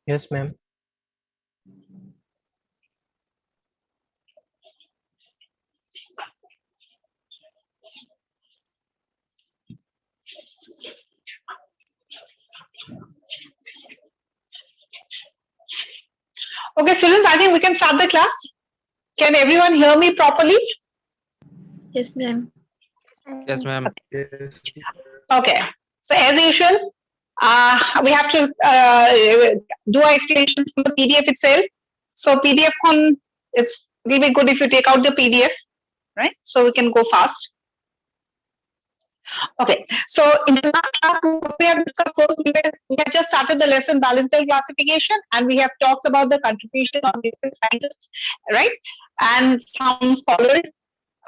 Yes, ma'am. Okay, students, I think we can start the class. Can everyone hear me properly? Yes, ma'am. Yes, ma'am. Yes. Okay. So as usual, we have to do our explanation from the PDF itself. So PDF con, it's really good if you take out the PDF, right? So we can go fast. Okay, so in the last class, what we have discussed was we have just started the lesson balanced classification, and we have talked about the contribution of different scientists, right? And some scholars,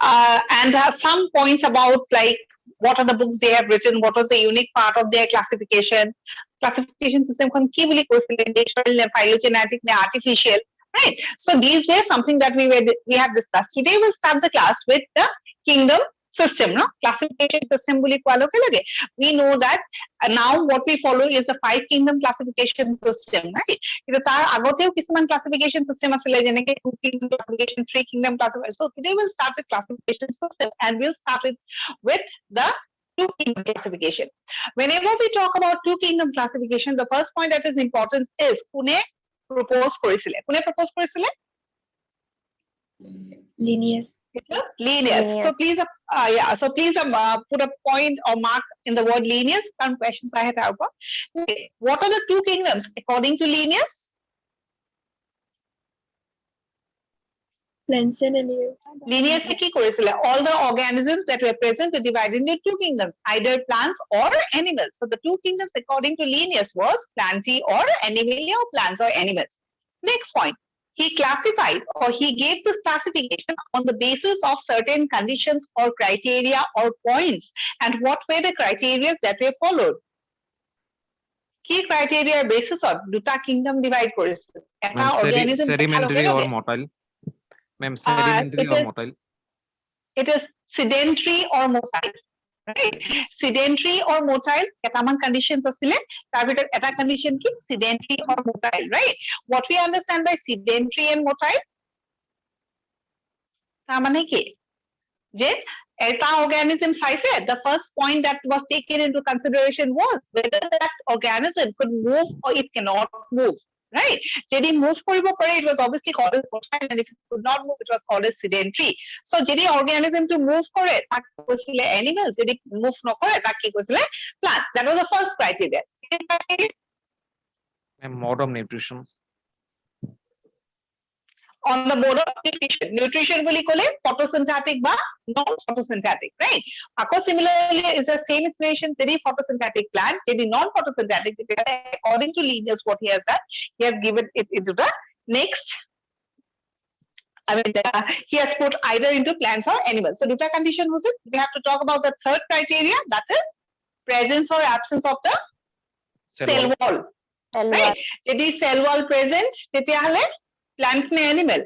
and some points about like what are the books they have written, what was the unique part of their classification. Classification system kon ki boli koisile, natural ne phylogenetic ne artificial, right? So these were something that we have discussed. Today we'll start the class with the kingdom system, no? Classification system boli koalo ke lage. We know that now what we follow is the 5 kingdom classification system, right? কিন্তু তার আগতেও কিছুমান classification system আছিলে যেনেকে 2 kingdom classification, 3 kingdom classification. So today we'll start with classification system and we'll start it with the 2 kingdom classification. Whenever we talk about 2 kingdom classification, the first point that is important is কোনে propose করেছিলে? কোনে propose করেছিলে? Linnaeus. It was Linnaeus. So please, put a point or mark in the word Linnaeus. Some questions I had about. What are the 2 kingdoms according to Linnaeus? Plants and animals. Linnaeus কি করেছিল? All the organisms that were present were divided into 2 kingdoms, either plants or animals. So the 2 kingdoms according to Linnaeus was plantae or animalia, or plants or animals. Next point. He classified or he gave this classification on the basis of certain conditions or criteria or points. And what were the criteria that were followed? Key criteria basis of দুটা kingdom divide করেছে একটা organism Sedimentary or motile. Ma'am, sedimentary or motile. It is sedentary or motile, right? Sedentary or motile কেটামান conditions আছিলে তাৰ ভিতৰত এটা condition কি sedentary or motile, right? What we understand by sedentary and motile তাৰ মানে কি যে এটা organism চাইছে, the first point that was taken into consideration was whether that organism could move or it cannot move, right? যদি move কৰিব পাৰে, it was obviously called as motile, and if it could not move, it was called as sedentary. So যদি organism to move কৰে তাক কৈছিলে animals, যদি move নকৰে তাক কি কৈছিলে plants. That was the first criteria. Second criteria, Ma'am, mode of nutrition. on the mode of nutrition. Nutrition বুলি ক'লে photosynthetic বা non-photosynthetic, right? আকৌ similarly is the same explanation. Very photosynthetic plant, very non-photosynthetic. According to Linnaeus, what he has done, he has given it into the next. I mean, he has put either into plants or animals. So, duta condition was it? We have to talk about the third criteria, that is presence or absence of the cell wall. Right? যদি cell wall present, তেতিয়াহলে plant ne animal.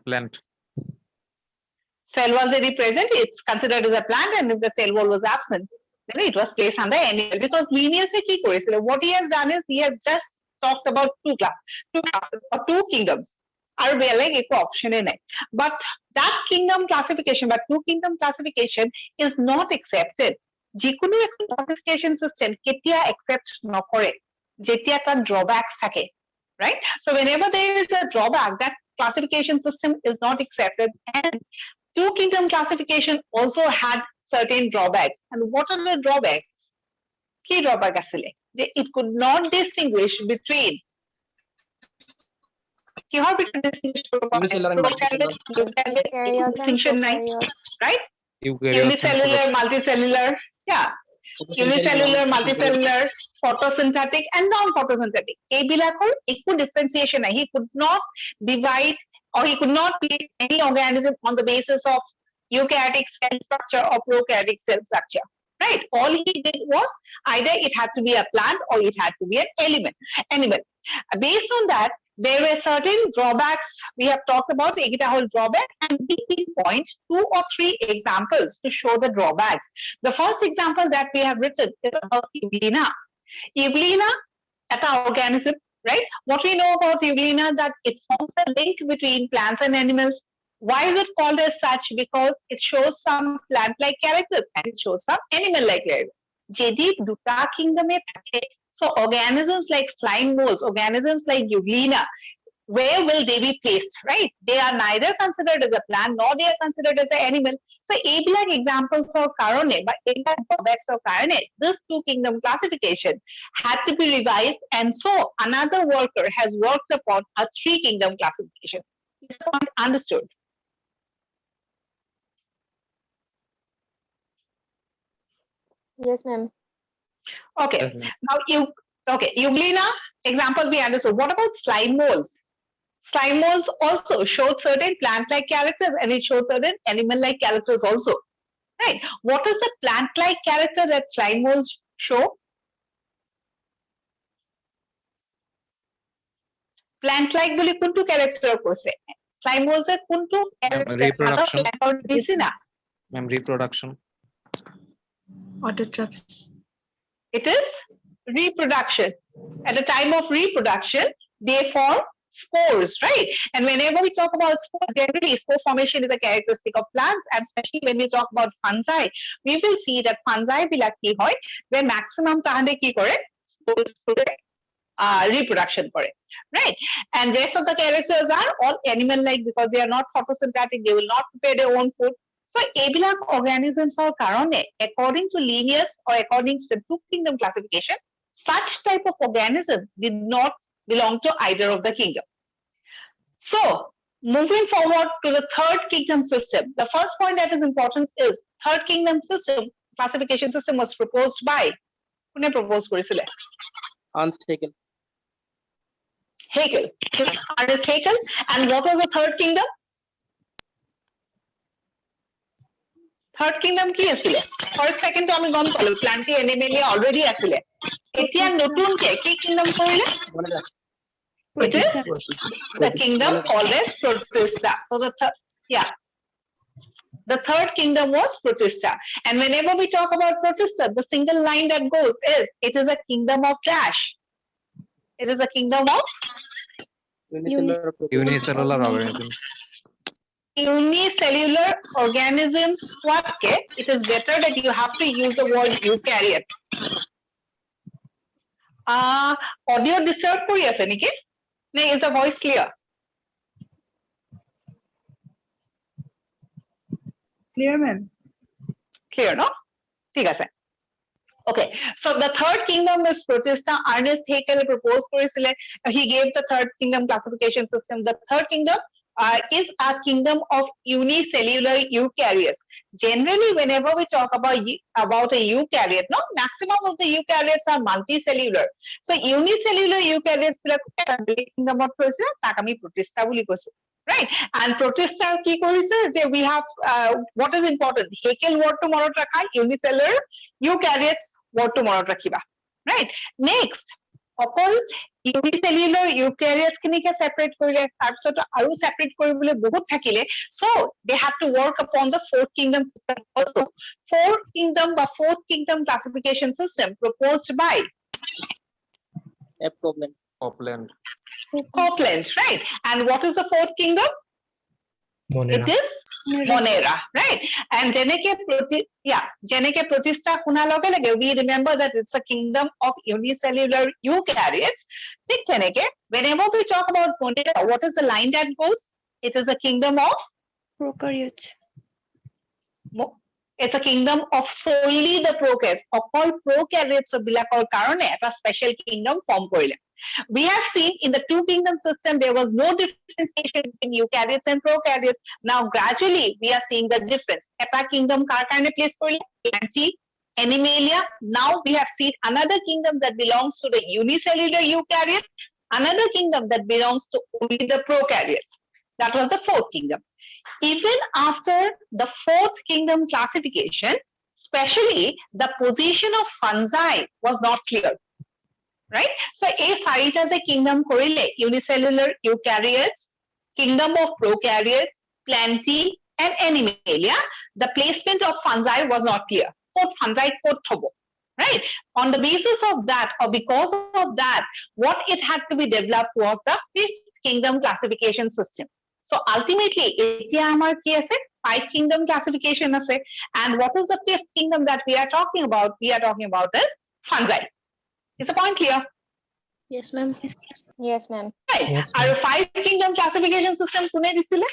Plant. Cell wall যদি present, it's considered as a plant, and if the cell wall was absent, then it was placed under animal. Because Linnaeus কি করেছিল? What he has done is he has just talked about two classes or 2 kingdoms. আর বেলেগ একো অপশনে নাই. But that kingdom classification বা 2 kingdom classification is not accepted. যিকোনো এখন classification system কেতিয়া accept নকৰে যেতিয়া তার drawbacks থাকে, right? So whenever there is a drawback, that classification system is not accepted. And 2 kingdom classification also had certain drawbacks. And what are the drawbacks? Key drawback asile যে it could not distinguish between কিহৰ ভিতৰত distinguish distinction নাই, right? Unicellular, multicellular, yeah. Unicellular, multicellular, photosynthetic and non-photosynthetic. এইবিলাকৰ একো differentiation নাই. He could not divide or he could not place any organism on the basis of eukaryotic cell structure or prokaryotic cell structure. Right? All he did was either it had to be a plant or it had to be an animal. Based on that, there were certain drawbacks we have talked about. Ekita whole drawback, and we pinpoint 2 or 3 examples to show the drawbacks. The first example that we have written is about Evelina. Evelina Eta organism, right? What we know about Euglena that it forms a link between plants and animals. Why is it called as such? Because it shows some plant-like characters and it shows some animal-like characters. Jedi duta kingdom e thake, so organisms like slime molds, organisms like Euglena, where will they be placed, right? They are neither considered as a plant nor they are considered as an animal. So এইবিলাক examples of karone, but এইবিলাক drawbacks of karone, this two kingdom classification had to be revised, and so another worker has worked upon a three kingdom classification. Is the point understood? Yes, ma'am. Okay. Yes, ma'am. Now Euglena example we understood. What about slime molds? Slime molds also showed certain plant-like characters and it showed certain animal-like characters also. Right? What is the plant-like character that slime molds show? Plant-like boli kuntu character kose. Slime molds er kuntu character reproduction. disina. Ma'am, reproduction. Autotrophs. It is reproduction. At the time of reproduction, they form spores, right? And whenever we talk about spores, generally spore formation is a characteristic of plants, and especially when we talk about fungi, we will see that fungi bilak ki hoy, they maximum tahande ki kore, spores reproduction kore, right? And rest of the characters are all animal-like because they are not photosynthetic, they will not prepare their own food. So এইবিলাক organisms or karone, according to Linnaeus or according to the two kingdom classification, such type of organism did not belong to either of the kingdom. So moving forward to the third kingdom system, the first point that is important is third kingdom system classification system was proposed by kone propose korisile? Hans Hegel. Hegel. Ernest Haeckel. And what was the third kingdom? Third kingdom কি আছিলে? First second আমি গম পালো plenty Animalia already আছিলে। এতিয়া নতুনকে কি kingdom কৰিলে? It is the kingdom called as Protista. So the third kingdom was Protista. And whenever we talk about Protista, the single line that goes is, it is a kingdom of dash. It is a kingdom of Unicellular organisms. unicellular organisms. What? It is better that you have to use the word eukaryote. Audio disturb kori ase niki? No, is the voice clear? Clear, ma'am. Clear, no? ঠিক আছে. Okay, so the third kingdom is Protista. Ernest Haeckel proposed korisile. He gave the third kingdom classification system. The third kingdom is a kingdom of unicellular eukaryotes. Generally, whenever we talk about a eukaryote, no, maximum of the eukaryotes are multicellular. So unicellular eukaryotes kingdom of Protista boli koise. Right? And Protista ki korise je we have what is important? Haeckel word to monot rakha, unicellular eukaryotes word to monot rakhiba. Right? Next, অকল unicellular eukaryotes খিনিকে separate কৰিলে তাৰপিছত আৰু separate কৰিবলৈ বহুত থাকিলে, so they have to work upon the fourth kingdom system also. Fourth kingdom classification system proposed by F. Copeland. Copeland. Right? And what is the fourth kingdom? It is Monera, right? And Jeneke Protista kuna loge lage, we remember that it's a kingdom of unicellular eukaryotes. Whenever we talk about Monera, what is the line that goes? It is a kingdom of Prokaryotes. It's a kingdom of solely the prokaryotes. All prokaryotes bilakor karone eta special kingdom form korile. We have seen in the two kingdom system there was no differentiation between eukaryotes and prokaryotes. Now gradually we are seeing the difference. Eta kingdom kar karone place korile? Plantae, Animalia. Now we have seen another kingdom that belongs to the unicellular eukaryotes, another kingdom that belongs to only the prokaryotes. That was the fourth kingdom. Even after the fourth kingdom classification, especially the position of fungi was not clear. Right? So a site as a kingdom korile, unicellular eukaryotes, kingdom of prokaryotes, Plantae and Animalia, the placement of fungi was not clear. Code fungi code thobo. right? On the basis of that, or because of that, what it had to be developed was the fifth kingdom classification system. So ultimately, এতিয়া আমাৰ কি আছে? 5 kingdom classification আছে. And what is the fifth kingdom that we are talking about? We are talking about is fungi. Is the point clear? Yes, ma'am. Yes, ma'am. Right. Yes, Our ma'am. 5 kingdom classification system কোনে দিছিলে?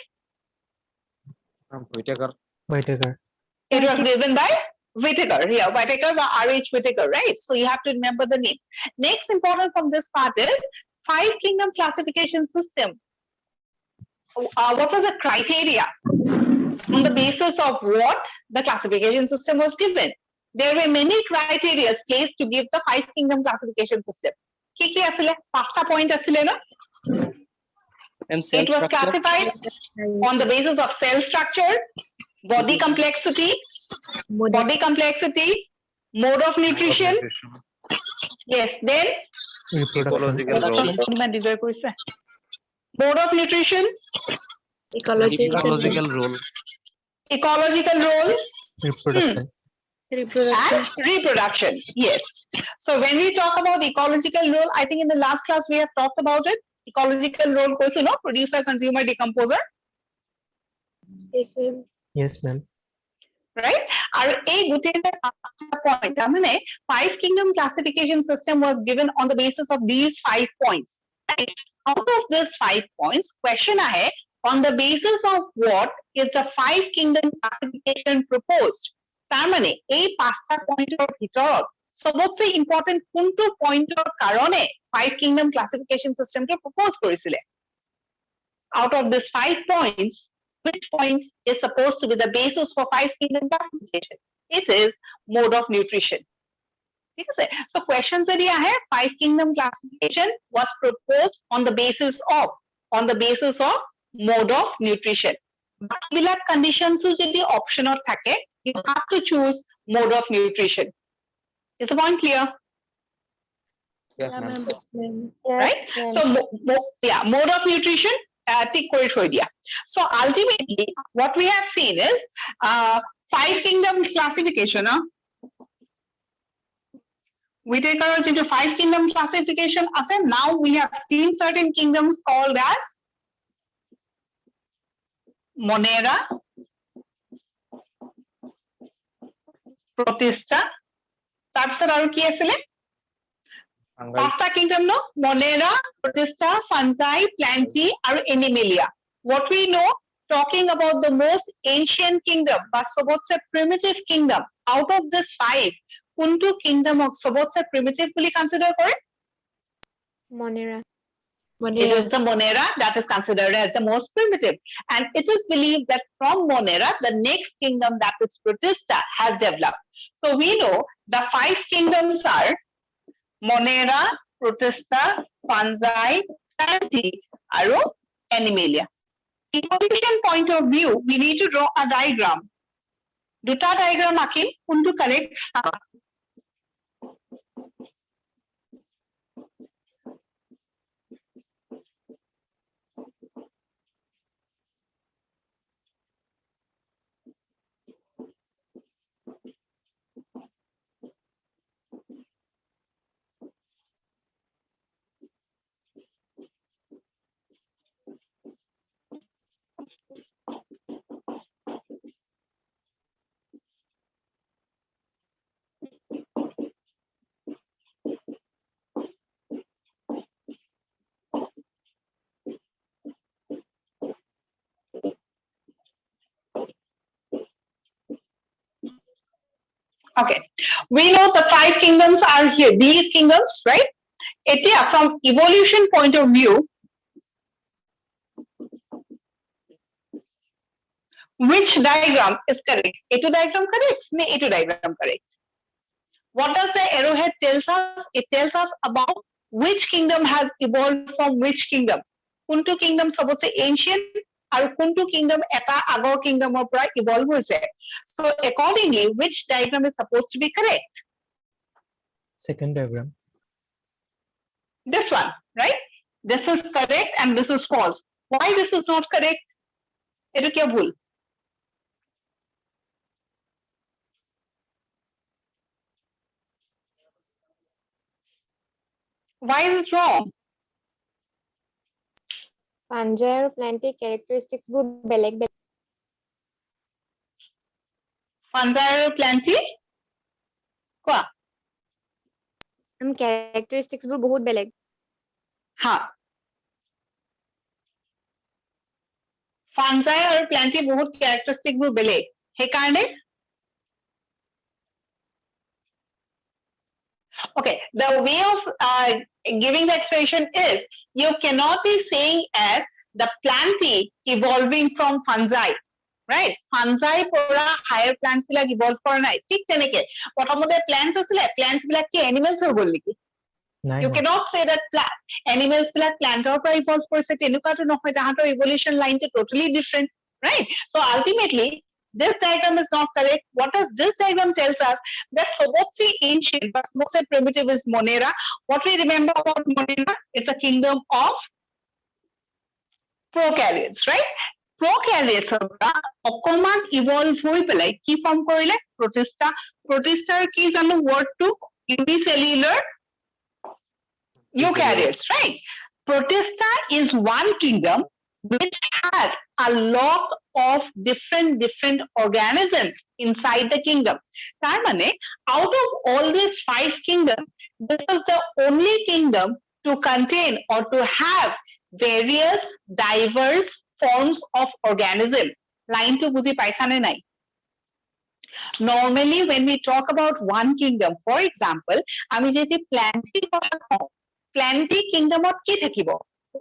Whittaker. Whittaker. It was given by Whittaker. Yeah, Whittaker or R.H. Whittaker, right? So you have to remember the name. Next important from this part is 5 kingdom classification system. What was the criteria on the basis of what the classification system was given? There were many criteria placed to give the 5 kingdom classification system. কি কি আছিলে? 5টা point আছিলে ন? And cell It was structure. classified on the basis of cell structure, body complexity, mode of nutrition. Yes, then Reproduction. Ecological role. mode of nutrition, Ecological role. ecological role, Reproduction. and reproduction. Yes. So when we talk about ecological role, I think in the last class we have talked about it. Ecological role, producer, consumer, decomposer. Yes, ma'am. Yes, ma'am. Right? Our A point. 5 kingdom classification system was given on the basis of these 5 points. Right? Out of these 5 points, question ahe, on the basis of what is the 5 kingdom classification proposed? তার মানে এই 5টা পয়েন্টের ভিতৰত সবচেয়ে important কোনটো পয়েন্টৰ কারণে 5 kingdom classification systemটো propose কৰিছিলে? Out of these 5 points, which point is supposed to be the basis for 5 kingdom classification? It is mode of nutrition. ঠিক আছে? So questions যদি আহে, 5 kingdom classification was proposed on the basis of mode of nutrition. বাকিবিলাক conditions যদি optional থাকে, you have to choose mode of nutrition. Is the point clear? Yes, ma'am. Right? So mode of nutrition, tick করে থৈ দিয়া. So ultimately, what we have seen is 5 kingdom classification. Whittaker into 5 kingdom classification. Now we have seen certain kingdoms called as Monera, Protista. তাৰপিছত আৰু কি আছিলে? Fungi. 5টা kingdom no? Monera, Protista, fungi, plantae, and Animalia. What we know, talking about the most ancient kingdom, but sobotse primitive kingdom, out of this 5, kuntu kingdom of sobotse primitive bully consider কৰে? Monera. It is the Monera that is considered as the most primitive. And it is believed that from Monera, the next kingdom, that is Protista, has developed. So we know the 5 kingdoms are Monera, Protista, fungi, plantae, and Animalia. Evolution point of view, we need to draw a diagram. Duta diagram akim, kuntu correct. Okay, we know the 5 kingdoms are here, these kingdoms, right? From evolution point of view, which diagram is correct? A2 diagram correct? No, A2 diagram correct. What does the arrowhead tells us? It tells us about which kingdom has evolved from which kingdom. Kuntu kingdom sabotse ancient, আৰু কোনটো kingdom এটা আগৰ kingdom ৰ পৰা evolve হৈছে. So accordingly, which diagram is supposed to be correct? Second diagram. This one, right? This is correct and this is false. Why this is not correct? এটো কিয় ভুল? Why is it wrong? Fungi আৰু plant characteristics বোৰ বেলেগ বেলেগ Fungi আৰু plantae? কোৱা? characteristics বোৰ বহুত বেলেগ হা Fungi আৰু plantae বহুত characteristic বোৰ বেলেগ সেইকাৰণে Okay, the way of giving the explanation is you cannot be saying as the plantae evolving from fungi, right? Fungi pora higher plants bilak evolve kora nai. Thik teneke. Protomote plants asile, plants bilak ki animals ho gol niki. Nine. You cannot say that animals bilak planter pora evolve korise tenuka to nohoy tahator evolution line to totally different, right? So ultimately this diagram is not correct. What does this diagram tells us? That Sobotsi ancient but most primitive is Monera. What we remember about Monera? It's a kingdom of prokaryotes, right? Prokaryotes অকমান evolve হৈ পেলাই কি form কৰিলে protista. Protistar কি জানো word to unicellular eukaryotes, right? Protista is one kingdom which has a lot of different organisms inside the kingdom. তার মানে out of all these 5 kingdoms, this is the only kingdom to contain or to have various diverse forms of organism. Line to বুঝি পাইছানে নাই? Normally when we talk about one kingdom, for example, আমি যদি plantae কথা কওঁ, plantae kingdom of কি থাকিব?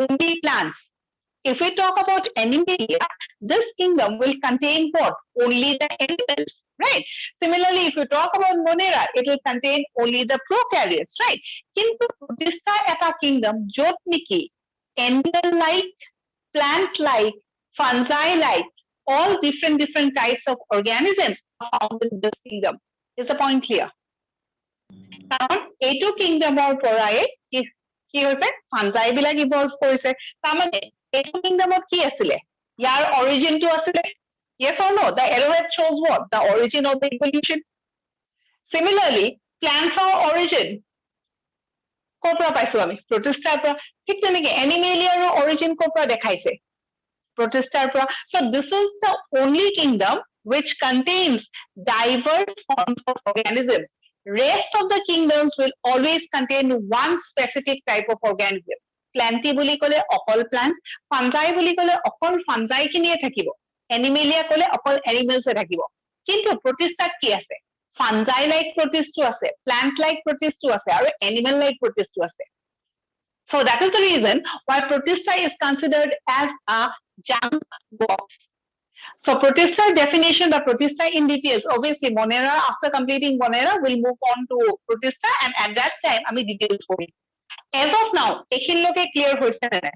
Only plants. If we talk about Animalia, this kingdom will contain what? Only the animals, right? Similarly, if you talk about Monera, it will contain only the prokaryotes, right? Kintu Protista eta kingdom jot niki animal-like, plant-like, fungi-like, all different types of organisms are found in this kingdom. Is the point clear? কারণ এইটো কিংডমৰ পৰাই কি হৈছে fungi বিলাক evolve কৰিছে তাৰমানে এইটো কিংডমত কি আছিলে ইয়াৰ অৰিজিনটো আছিলে yes or no the arrowhead shows what the origin of the evolution similarly plants or origin কৰ পৰা পাইছো আমি প্ৰটিষ্টাৰ পৰা ঠিক তেনেকে এনিমেলিয়াৰ অৰিজিন কৰ পৰা দেখাইছে প্ৰটিষ্টাৰ পৰা so this is the only kingdom which contains diverse forms of organisms. Rest of the kingdoms will always contain one specific type of organism. Plantae বুলি কলে অকল plants, fungi বুলি কলে অকল fungi খিনিয়ে থাকিব, animalia কলে অকল animals এ থাকিব। কিন্তু protistat কি আছে? Fungi like protistও আছে, plant like protistও আছে আৰু animal like protistও আছে। So that is the reason why protista is considered as a junk box. So protista definition, the protista in details. Obviously, Monera, after completing Monera, will move on to protista, and at that time, I mean details for it. As of now, ekhinloke clear hoise na?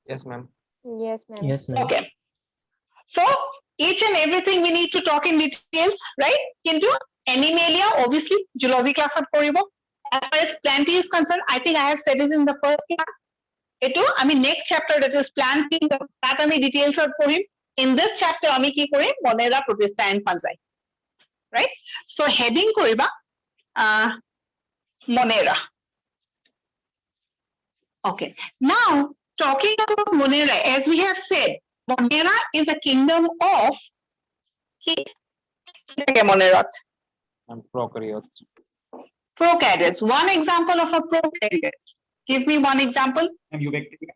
Yes, ma'am. yes ma'am Yes, ma'am. Okay. So each and everything we need to talk in details, right? Kintu Animalia, obviously, zoology class at poribo. As far as plantae is concerned, I think I have said it in the first class. Eto, I mean, next chapter that is plant kingdom, that I mean details are for him. In this chapter, I mean, Monera, protista, and fungi. Right? So heading koriba, Monera. Okay. Now, talking about Monera, as we have said, Monera is a kingdom of Monera. And prokaryotes. Prokaryotes. One example of a prokaryote. Give me one example. Eubacteria.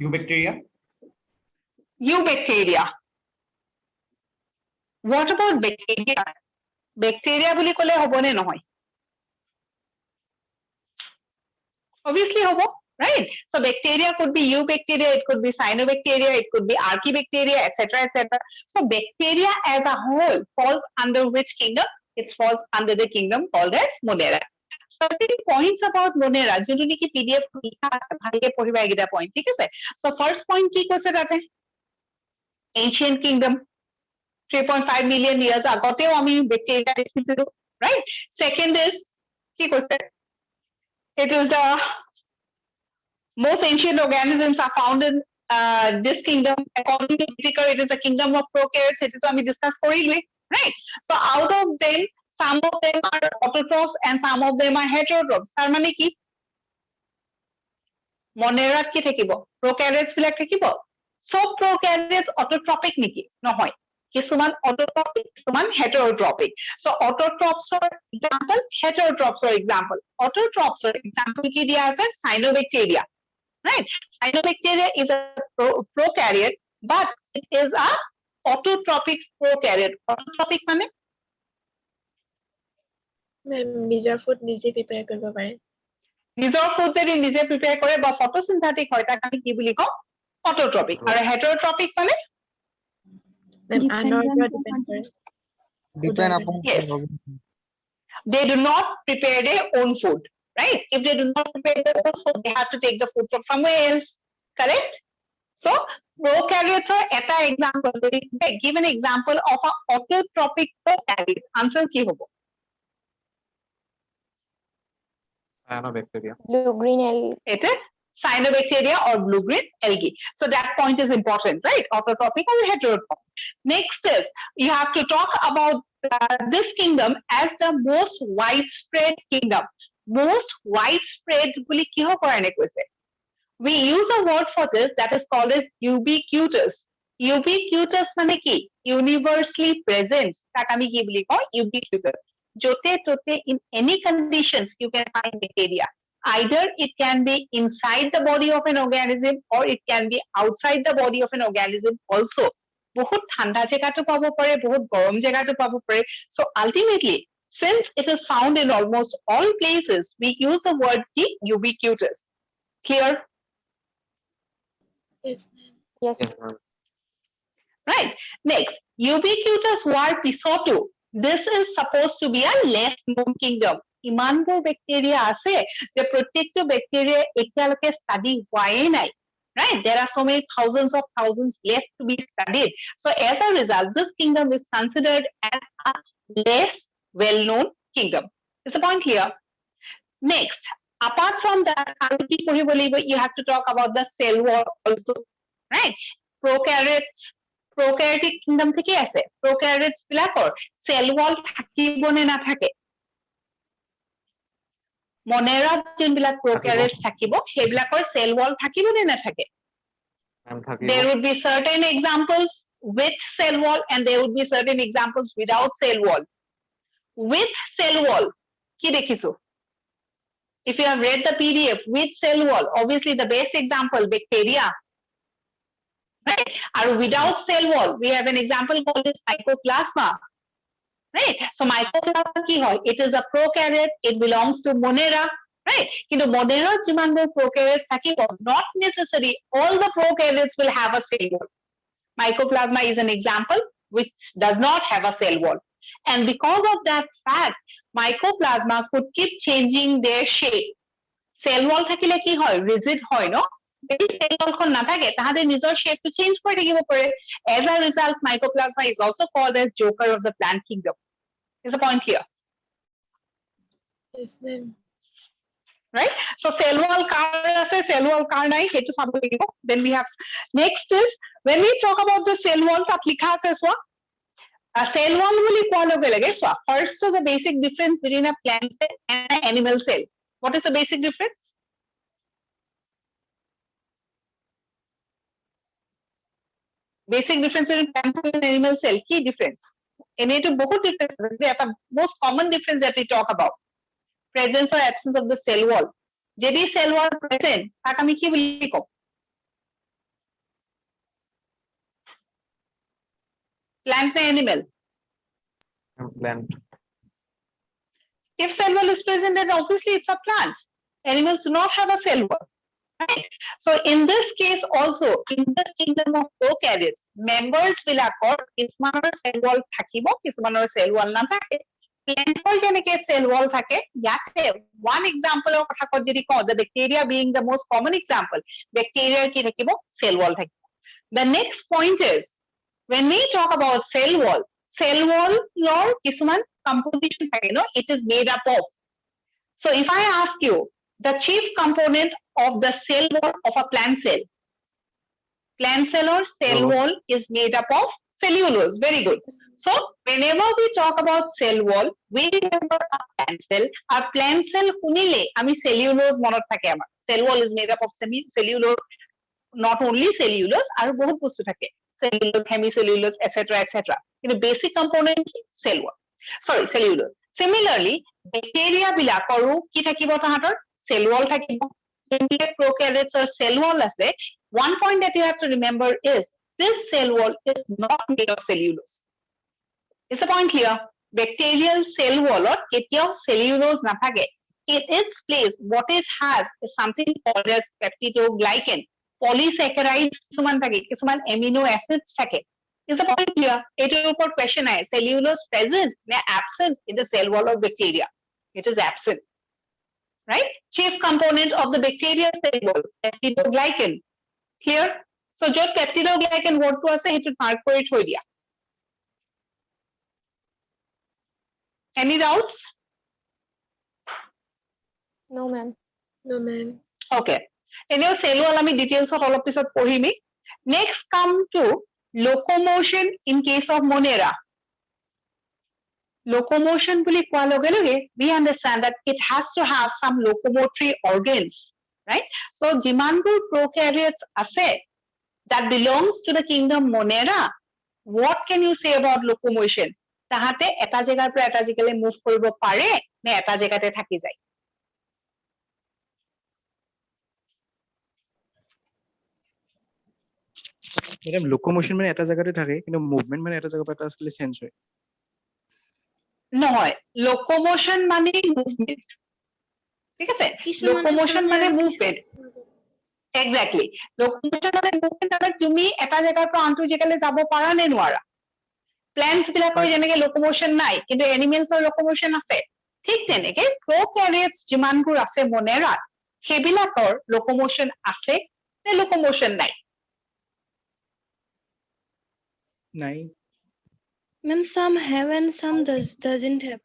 Eubacteria. Eubacteria. What about bacteria? Bacteria বুলি কলে হবনে নহয়? Obviously hobo, right? So bacteria could be eubacteria, it could be cyanobacteria, it could be archaebacteria, etc., etc. So bacteria as a whole falls under which kingdom? It falls under the kingdom called as Monera. Certain points about Monera, যোনটো নেকি PDF লিখা আছে ভালকে পঢ়িবা এইকেইটা point, ঠিক আছে? So first point কি কৈছে তাতে? Ancient kingdom, 3.5 million years আগতেও আমি bacteria দেখিছিলো, right? Second is কি কৈছে? It is the most ancient organisms are found in this kingdom. According to Whitaker, it is the kingdom of prokaryotes. It is we discuss correctly, right? So out of them, some of them are autotrophs and some of them are heterotrophs. তাৰ মানে কি মনেৰাত কি থাকিব prokaryotes বিলাক থাকিব সব prokaryotes autotrophic নেকি নহয় কিছুমান autotrophic কিছুমান heterotrophic so autotrophs are example heterotrophs are example autotrophs are example কি দিয়া আছে cyanobacteria right cyanobacteria is a prokaryote but it is a autotrophic prokaryote autotrophic মানে নিজৰ ফুড নিজে প্ৰিপেয়াৰ কৰিব পাৰে নিজৰ ফুড যদি নিজে প্ৰিপেয়াৰ কৰে বা ফটোসিনথেটিক হয় তাক আমি কি বুলি কওঁ অটোট্ৰপিক আৰু হেটেৰোট্ৰপিক মানে আনৰ ওপৰত ডিপেন্ড কৰে Depend upon Yes. they do not prepare their own food right if they do not prepare their own food they have to take the food from somewhere else correct so prokaryotes are eta example give an example of a autotrophic prokaryote answer ki hobo cyanobacteria. blue green algae it is cyanobacteria or blue-green algae. So that point is important, right? Autotrophic or heterotrophic. Next is, you have to talk about this kingdom as the most widespread kingdom. Most widespread, we use a word for this that is called as ubiquitous. Ubiquitous মানে কি? Universally present. তাক আমি কি বুলি কওঁ? Ubiquitous. Jote tote in any conditions you can find bacteria. Either it can be inside the body of an organism or it can be outside the body of an organism also. বহুত ঠাণ্ডা জেগাটো পাব পাৰে বহুত গৰম জেগাটো পাব পাৰে so ultimately since it is found in almost all places we use the word ubiquitous clear yes Yes, ma'am. right next ubiquitous হোৱাৰ পিছতো this is supposed to be a less known kingdom ইমানবোৰ bacteria আছে যে প্ৰত্যেকটো bacteria এতিয়ালৈকে study হোৱাই নাই right there are so many thousands of thousands left to be studied so as a result this kingdom is considered as a less well known kingdom is the point clear next apart from that you have to talk about the cell wall also right prokaryotic kingdom থেকে আছে prokaryotes বিলাকৰ cell wall থাকিব নে নাথাকে মনেৰাত যোনবিলাক prokaryotes থাকিব সেইবিলাকৰ cell wall থাকিব নে নাথাকে Ma'am, থাকিব। there would be certain examples with cell wall and there would be certain examples without cell wall with cell wall কি দেখিছো if you have read the pdf with cell wall obviously the best example bacteria right and without cell wall we have an example called as mycoplasma right so mycoplasma ki hoy it is a prokaryote it belongs to monera right kintu monera jimanbor prokaryotes thakibo not necessary all the prokaryotes will have a cell wall mycoplasma is an example which does not have a cell wall and because of that fact mycoplasma could keep changing their shape cell wall thakile ki hoy rigid hoy no যদি cell wall খন নাথাকে তাহলে নিজৰ shape to change কৰি থাকিব পাৰে as a result mycoplasma is also called as joker of the plant kingdom is the point here yes ma'am right so cell wall cell wall কাৰ নাই হেতু চাব লাগিব then we have next is when we talk about the cell wall তাত লিখা আছে চোৱা a cell wall বুলি কোৱাৰ লগে লগে চোৱা first to the basic difference between a plant cell and an animal cell what is the basic difference basic difference between plant cell and animal cell key difference এনেটো বহুত difference আছে most common difference that we talk about presence or absence of the cell wall যদি cell wall present তাক আমি কি বুলি কওঁ plant or animal Plant. if cell wall is present then obviously it's a plant animals do not have a cell wall right so in this case also in the kingdom of prokaryotes members বিলাকৰ কিছুমানৰ cell wall থাকিব কিছুমানৰ cell wall নাথাকে plantor যেনেকে cell wall থাকে ইয়াতে one example of কথা যদি কওঁ the bacteria being the most common example bacteria কি থাকিব cell wall থাকিব the next point is when we talk about cell wall your কিছুমান composition থাকে no it is made up of so if I ask you the chief component of the cell wall of a plant cell or cell wall is made up of cellulose very good So whenever we talk about cell wall, we remember a plant cell. A plant cell শুনিলে আমি cellulose মনত থাকে আমার. Cell wall is made up of cellulose, not only cellulose, আৰু বহুত বস্তু থাকে. Cellulose, hemicellulose, etc. etc. কিন্তু basic component কি cell wall. Sorry, cellulose. Similarly, bacteria বিলাকৰো কি থাকিব তাহাঁতৰ cell wall থাকিব. Prokaryotes or cell wall আছে. One point that you have to remember is this cell wall is not made of cellulose. Is the point clear? Bacterial cell wall or ketio cellulose nathake. It is placed, what it has is something called as peptidoglycan. Polysaccharides kisuman thake, kisuman amino acids thake. Is the point clear? It is for question hai. Cellulose present or absent in the cell wall of bacteria. It is absent. Right? Chief component of the bacterial cell wall, peptidoglycan. Clear? So just peptidoglycan word to ase it mark kori thoi dia. Any doubts? No, ma'am. No, ma'am. Okay. Anyway, cell wall ami details of all of this pohimi. Next come to locomotion in case of Monera. Locomotion boli kwa loge loge, we understand that it has to have some locomotory organs, right? So jimanbur prokaryotes ase that belongs to the kingdom Monera. What can you say about locomotion? Tahate eta jagar pra eta jagale move koribo pare ne eta jagate thaki jay. Madam, locomotion মানে এটা জায়গাতে থাকে কিন্তু movement মানে এটা জায়গা পৰা এটা আসলে চেঞ্জ হয় নহয় locomotion মানে movement ঠিক আছে locomotion মানে movement exactly locomotion মানে movement মানে তুমি এটা জায়গাৰ পৰা আনটো জায়গালৈ যাব পাৰা নে নোৱাৰা plants বিলাকৰ যেনেকে locomotion নাই কিন্তু animals ৰ locomotion আছে ঠিক তেনেকে prokaryotes যিমানবোৰ আছে মনেৰাত সেইবিলাকৰ locomotion আছে নে locomotion নাই নাই Ma'am, some have and some doesn't have.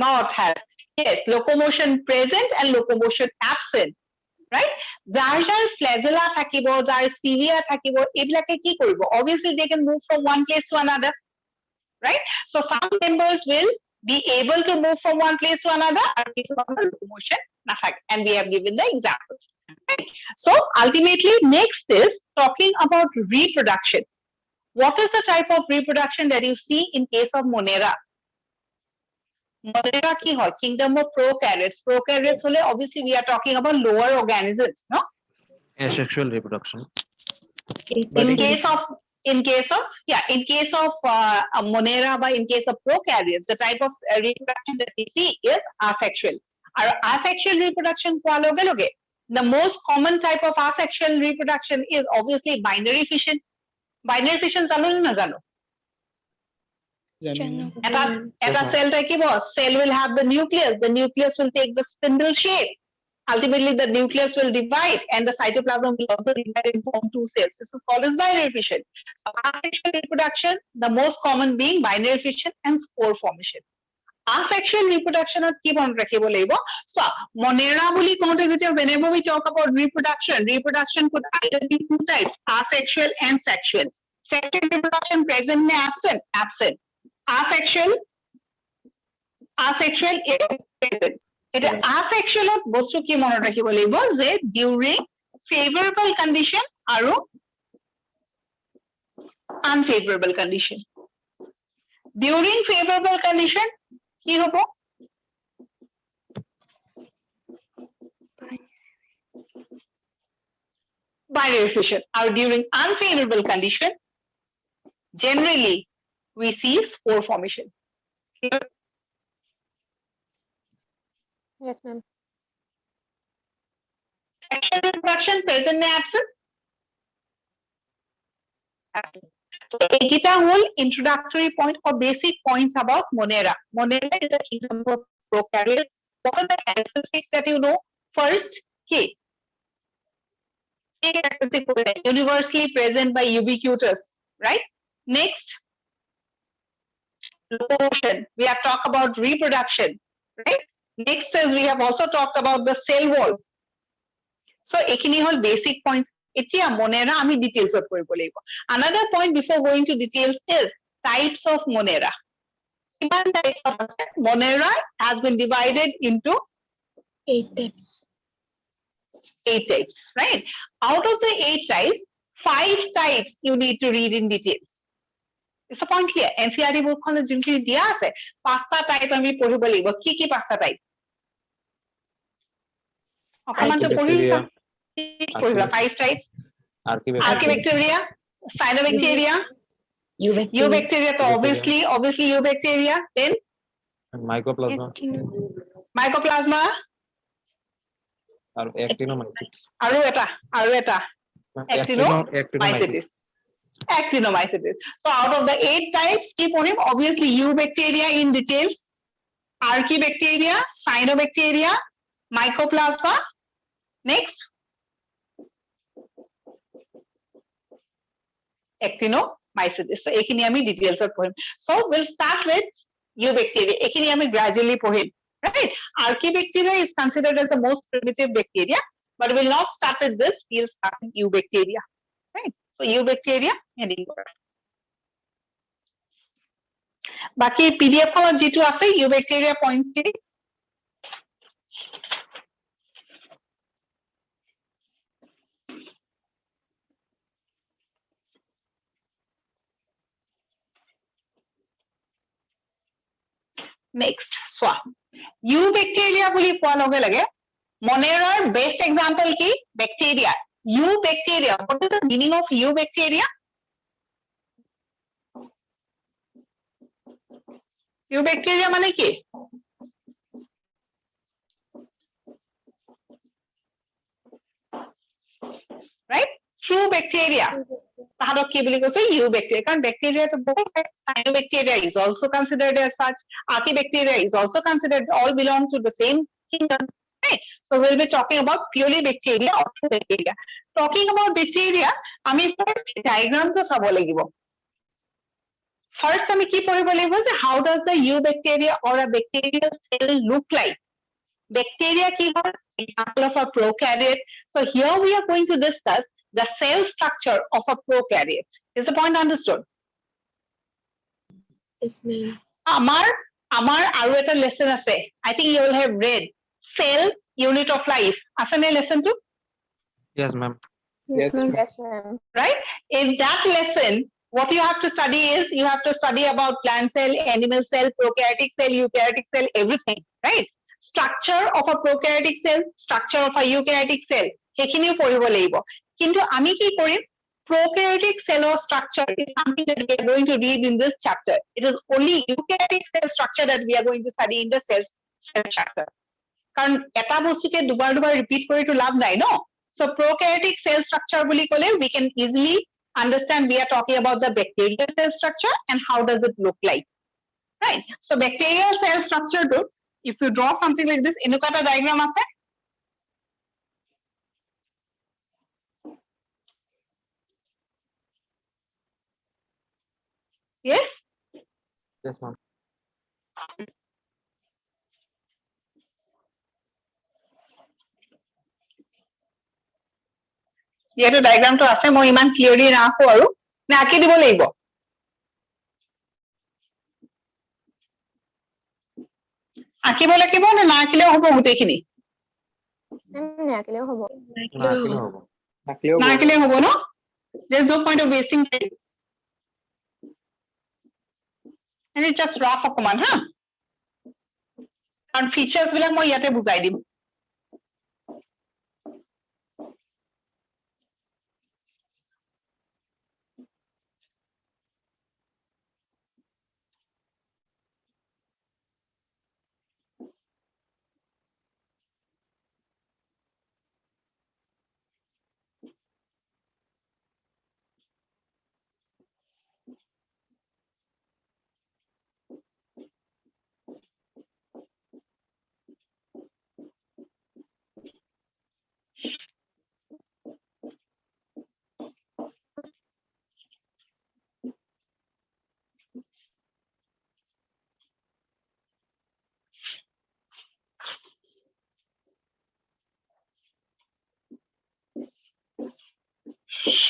not have. Yes, locomotion present and locomotion absent. Right? Jar flagella thakibo, jar cilia thakibo, ebilake ki koribo. Obviously, they can move from one place to another. Right? So some members will be able to move from one place to another and locomotion. And we have given the examples. Right? So ultimately, next is talking about reproduction. What is the type of reproduction that you see in case of Monera? Monera ki hoy? Kingdom of prokaryotes. Prokaryotes hole obviously we are talking about lower organisms, no? Asexual reproduction. In case of Monera, but in case of prokaryotes, the type of reproduction that we see is asexual. Our asexual reproduction kwa loge loge. The most common type of asexual reproduction is obviously binary fission. Binary fission জানো না জানো এটা cell থাকিব cell will have the nucleus will take the spindle shape ultimately the nucleus will divide and the cytoplasm will also divide and form two cells this is called as binary fission so asexual reproduction the most common being binary fission and spore formation asexual reproduction কি মনত ৰাখিব লাগিব so Monera বুলি কোনতে যেতিয়া whenever we talk about reproduction could either be two types asexual and sexual sexual reproduction present and absent asexual is present এটা asexual বস্তু কি মনত ৰাখিব লাগিব যে during favorable condition আৰু unfavorable condition during favorable condition কি হ'ব binary fission or during unfavorable condition generally we see spore formation Yes, ma'am. sexual reproduction present and absent so ekita whole introductory point or basic points about Monera is a kingdom of prokaryotes what are the characteristics that you know first universally present by ubiquitous right next locomotion we have talked about reproduction right next is we have also talked about the cell wall so ekhini hol basic points etia Monera ami details of koribo laibo another point before going to details is types of Monera. Different types of Monera has been divided into 8 types. 8 types, right? Out of the 8 types, 5 types you need to read in details. It's a point clear. NCERT book khone junki dia ase, 5ta type ami poribo lagibo. Ki 5ta type? Okaman to Archibacteria. poriba 5 types. Archibacteria, cyanobacteria, eubacteria, so obviously eubacteria, then Mycoplasma mycoplasma, or actinomycetes. aru eta Actinomycetes. actinomycetes. So out of the 8 types, keep on him, obviously eubacteria in details, archibacteria, cyanobacteria, mycoplasma. Next, actinomycetes. So ekini ami details of poem. So we'll start with eubacteria. Ekini ami gradually poem. Right? Archibacteria is considered as the most primitive bacteria, but we'll not start with this. We'll start with eubacteria. Right? So eubacteria heading over. Baki PDF খনত যেটো আছে eubacteria points কি next swap eubacteria বুলি কোৱা লগে লগে Monera best example কি bacteria eubacteria. What is the meaning of eubacteria? Eubacteria মানে কি? Right? True bacteria. তাহাঁতক কি বুলি কৈছে eubacteria, কাৰণ bacteria to বহুত cyanobacteria is also considered as such, archibacteria is also considered, all belong to the same kingdom. Right? So we'll be talking about purely bacteria or true bacteria. Talking about bacteria, আমি first diagram to চাব লাগিব. First আমি কি পঢ়িব লাগিব যে how does the eubacteria or a bacterial cell look like? Bacteria কি হয়? Example of a prokaryote. So here we are going to discuss the cell structure of a prokaryote. Is the point understood? Yes, ma'am. Amar aru eta lesson ase. I think you will have read cell unit of life. Asane lesson to? Yes, ma'am. Yes, ma'am. Right? In that lesson, what you have to study is you have to study about plant cell, animal cell, prokaryotic cell, eukaryotic cell, everything. Right? Structure of a prokaryotic cell, structure of a eukaryotic cell. Hekhiniu poribo lagibo. Kintu ami ki korim? Prokaryotic cell structure is something that we are going to read in this chapter. It is only eukaryotic cell structure that we are going to study in the cell chapter. Karon eta bostuke dubar repeat kori to labh nai no. So prokaryotic cell structure boli kole we can easily understand we are talking about the bacterial cell structure and how does it look like. Right? So bacterial cell structure do, if you draw something like this, enuka eta diagram ase. Yes? Yes, ma'am. যিহেতু ডায়াগ্ৰামটো আছে মই ইমান clearly নাকো আৰু না আঁকি দিব লাগিব আঁকিব লাগিব নে না আঁকিলেও হ'ব গোটেইখিনি নাকিলেও হ'ব নাকিলেও হ'ব। না আঁকিলেও হ'ব ন there's no point of wasting time and it just rough অকমান হা কাৰণ ফিচাৰ্স বিলাক মই ইয়াতে বুজাই দিম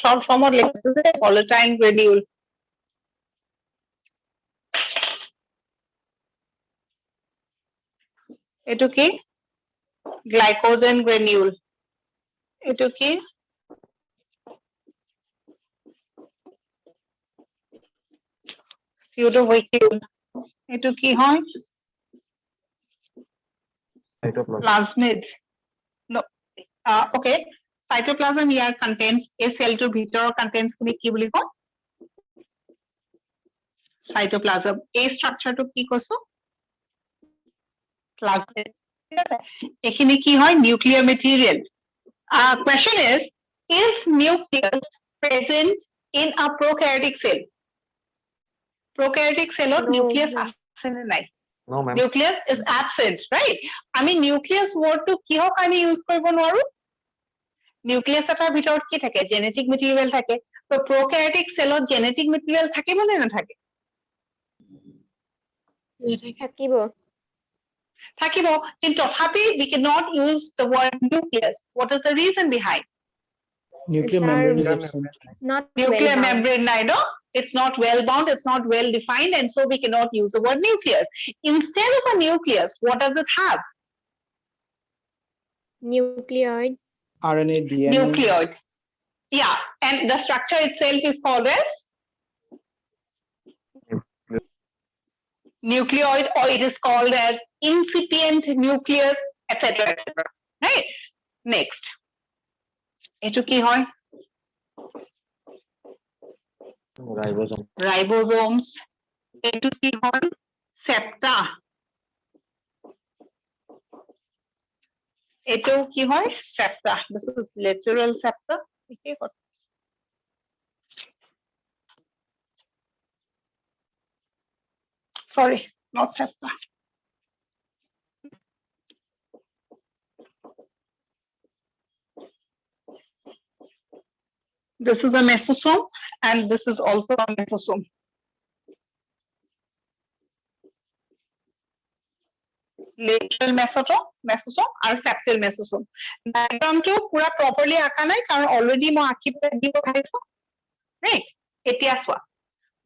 short form of volatile granule এইটো কি গ্লাইকোজেন গ্ৰেনিউল এইটো কি pseudovacuole এইটো কি হয় plasmid no okay cytoplasm here contains a cell to ভিতৰৰ contents খিনি কি বুলি কয় cytoplasm এই structure টো কি কৈছো plasmid এখিনি কি হয় nuclear material question is nucleus present in a prokaryotic cell prokaryotic cell No, nucleus no. আছে নে নাই No, ma'am. nucleus is absent right আমি nucleus word to কিহৰ কাৰণে use কৰিব নোৱাৰো nucleus এটাৰ ভিতৰত কি থাকে genetic material থাকে তো prokaryotic cellত genetic material থাকিব নে নাথাকে থাকিব থাকিব কিন্তু তথাপি we cannot use the word nucleus what is the reason behind Nuclear It's membrane is our- absent. not nuclear well bound. membrane নাই no it's not well bound it's not well defined and so we cannot use the word nucleus instead of a nucleus what does it have Nucleoid. RNA, DNA. nucleoid yeah and the structure itself is called as nucleoid or it is called as incipient nucleus etc right next etu ki hoy Ribosome. ribosomes etu ki hoy septa etu ki hoy septa this is lateral septa okay sorry not septa this is a mesosome and this is also a mesosome lateral mesosome আৰু septal mesosome diagram টো পুৰা properly আঁকা নাই কাৰণ already মই আঁকি দিব পাৰিছো right এতিয়া চোৱা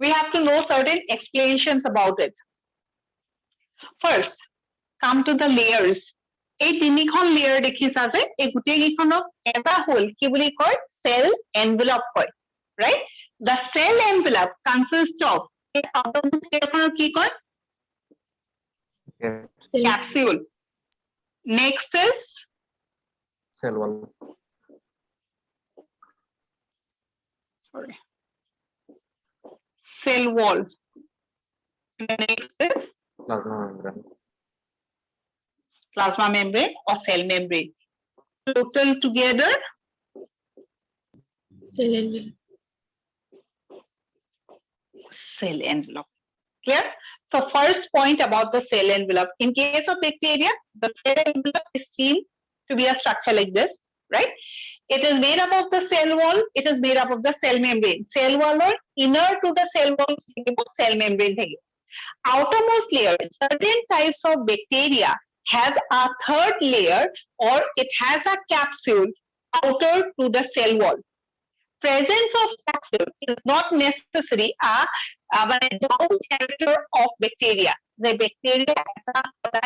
we have to know certain explanations about it first come to the layers এই তিনিখন layer দেখিছা যে এই গোটেই কেইখনক এটা হল কি বুলি কয় cell envelope কয় right the cell envelope consists of এই outermost layer কি কয় capsule next is Cell wall. sorry cell wall and the next is Plasma membrane. plasma membrane or cell membrane total together cell envelope clear so first point about the cell envelope in case of bacteria the cell envelope is seen to be a structure like this right it is made up of the cell wall it is made up of the cell membrane cell wall or inner to the cell wall cell membrane outermost layer certain types of bacteria has a third layer or it has a capsule outer to the cell wall presence of capsule is not necessary down character of bacteria the bacteria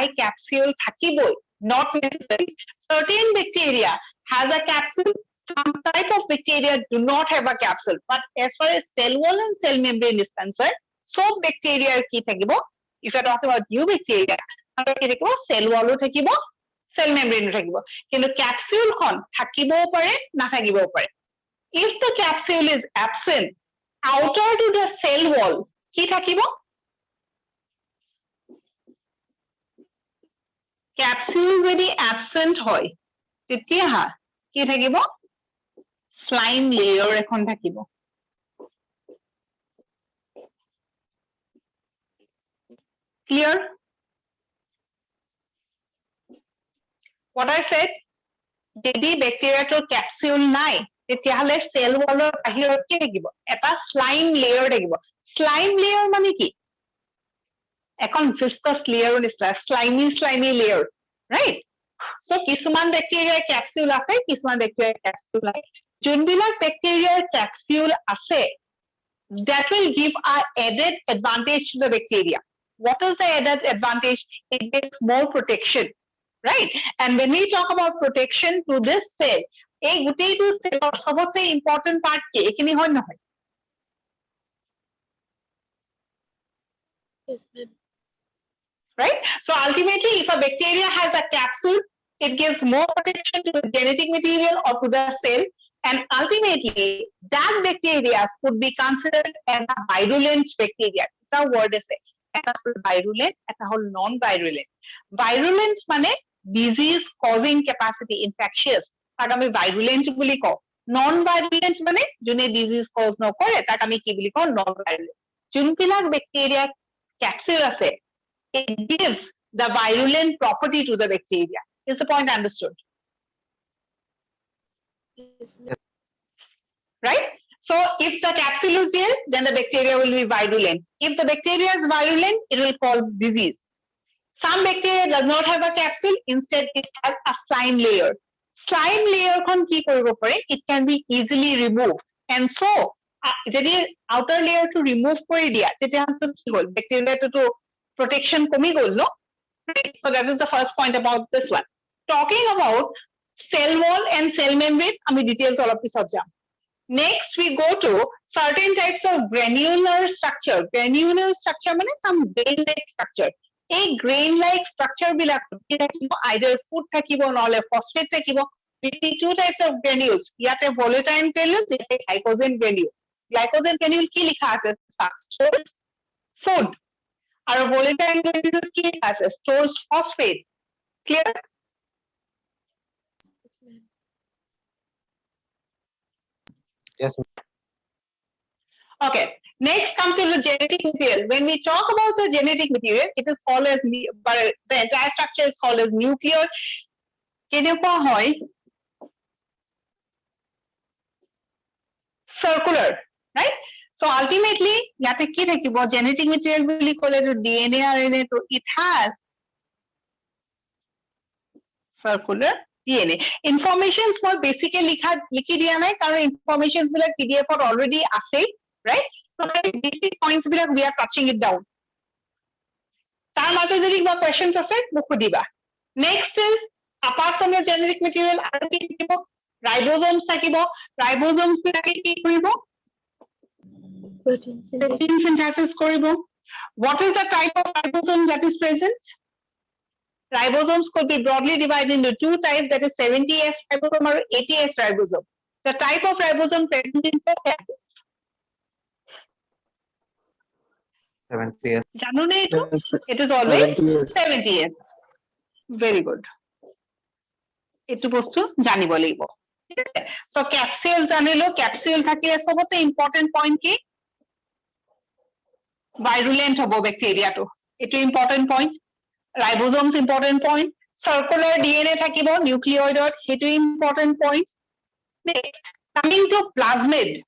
a capsule thakiboi not necessary certain bacteria has a capsule some type of bacteria do not have a capsule but as far as cell wall and cell membrane is concerned so bacteria ki thakibo if you are talking about new bacteria cell wall thakibo cell membrane thakibo kintu capsule kon thakibo pare na thakibo pare if the capsule is absent outer to the cell wall ki thakibo capsule যদি absent হয় তেতিয়া কি থাকিব slime layer এখন থাকিব clear what I said যদি ব্যাকটেৰিয়াটোৰ capsule নাই তেতিয়াহলে cell wallৰ বাহিৰত কি থাকিব এটা slime layer থাকিব slime layer মানে কি এখন viscous layer নিচিনা slimy layer right so কিছুমান ব্যাকটেৰিয়াৰ capsule আছে কিছুমান ব্যাকটেৰিয়াৰ capsule নাই যোনবিলাক ব্যাকটেৰিয়াৰ capsule আছে that will give a added advantage to the bacteria what is the added advantage it gives more protection right? And when we talk about protection to this cell, এই গোটেইটো cell সবচে important part কি এখিনি হয় নহয় right? So ultimately, if a bacteria has a capsule, it gives more protection to the genetic material or to the cell, and ultimately, that bacteria could be considered as a virulent bacteria. The word is virulent, non-virulent. Virulent মানে disease causing capacity, infectious. তাক আমি virulent বুলি কওঁ. Non-virulent মানে যোনে disease cause নকৰে তাক আমি কি বুলি কওঁ non-virulent. যোনবিলাক bacteria capsule আছে, it gives the virulent property to the bacteria. Is the point understood? Right? So if the capsule is there, then the bacteria will be virulent. If the bacteria is virulent, it will cause disease. Some bacteria does not have a capsule, instead it has a slime layer. Slime layer kon ki koribo pare, it can be easily removed. And so, jodi outer layer to remove kori dia, tete ki hol bacteria to protection komi gol no. Right? So that is the first point about this one. Talking about cell wall and cell membrane, ami details all of this jam. Next, we go to certain types of granular structure. Granular structure means some grain-like structure. A grain-like structure bilak either food thakibo nole phosphate thakibo. We see two types of granules. Yate volatile granules, yate glycogen granule. Glycogen granule ki likha ase? Stores food. Aru volatile granule ki likha ase? Stores phosphate. Clear? Yes. Okay. Next comes to the genetic material. When we talk about the genetic material, it is called as but the entire structure is called as nuclear. Kenekwa hoy circular, right? So ultimately, yate ki thakibo genetic material boli kole to DNA RNA to it has circular DNA. Informations for basically likhi dia nai karon informations bilak PDF or already ase, right? So basic points bilak we are touching it down. Tar majo jodi kiba questions ase mukho diba. Next is apart from your genetic material aru ki thakibo ribosomes thakibo. Ribosomes bilake ki koribo Protein protein synthesis koribo. What is the type of ribosome that is present? Ribosomes could be broadly divided into two types, that is 70S ribosome or 80S ribosome. The type of ribosome present in prokaryotes. 70S. Janone eto? It is always 70S. Very good. Etu bostu janibo lagibo. So capsule janilo, capsule thakile sobote important point ki virulent hobo bacteria to. Etu important point. Ribosomes important point. Circular DNA thakibo nucleoid hetu important point. Next, coming to plasmid.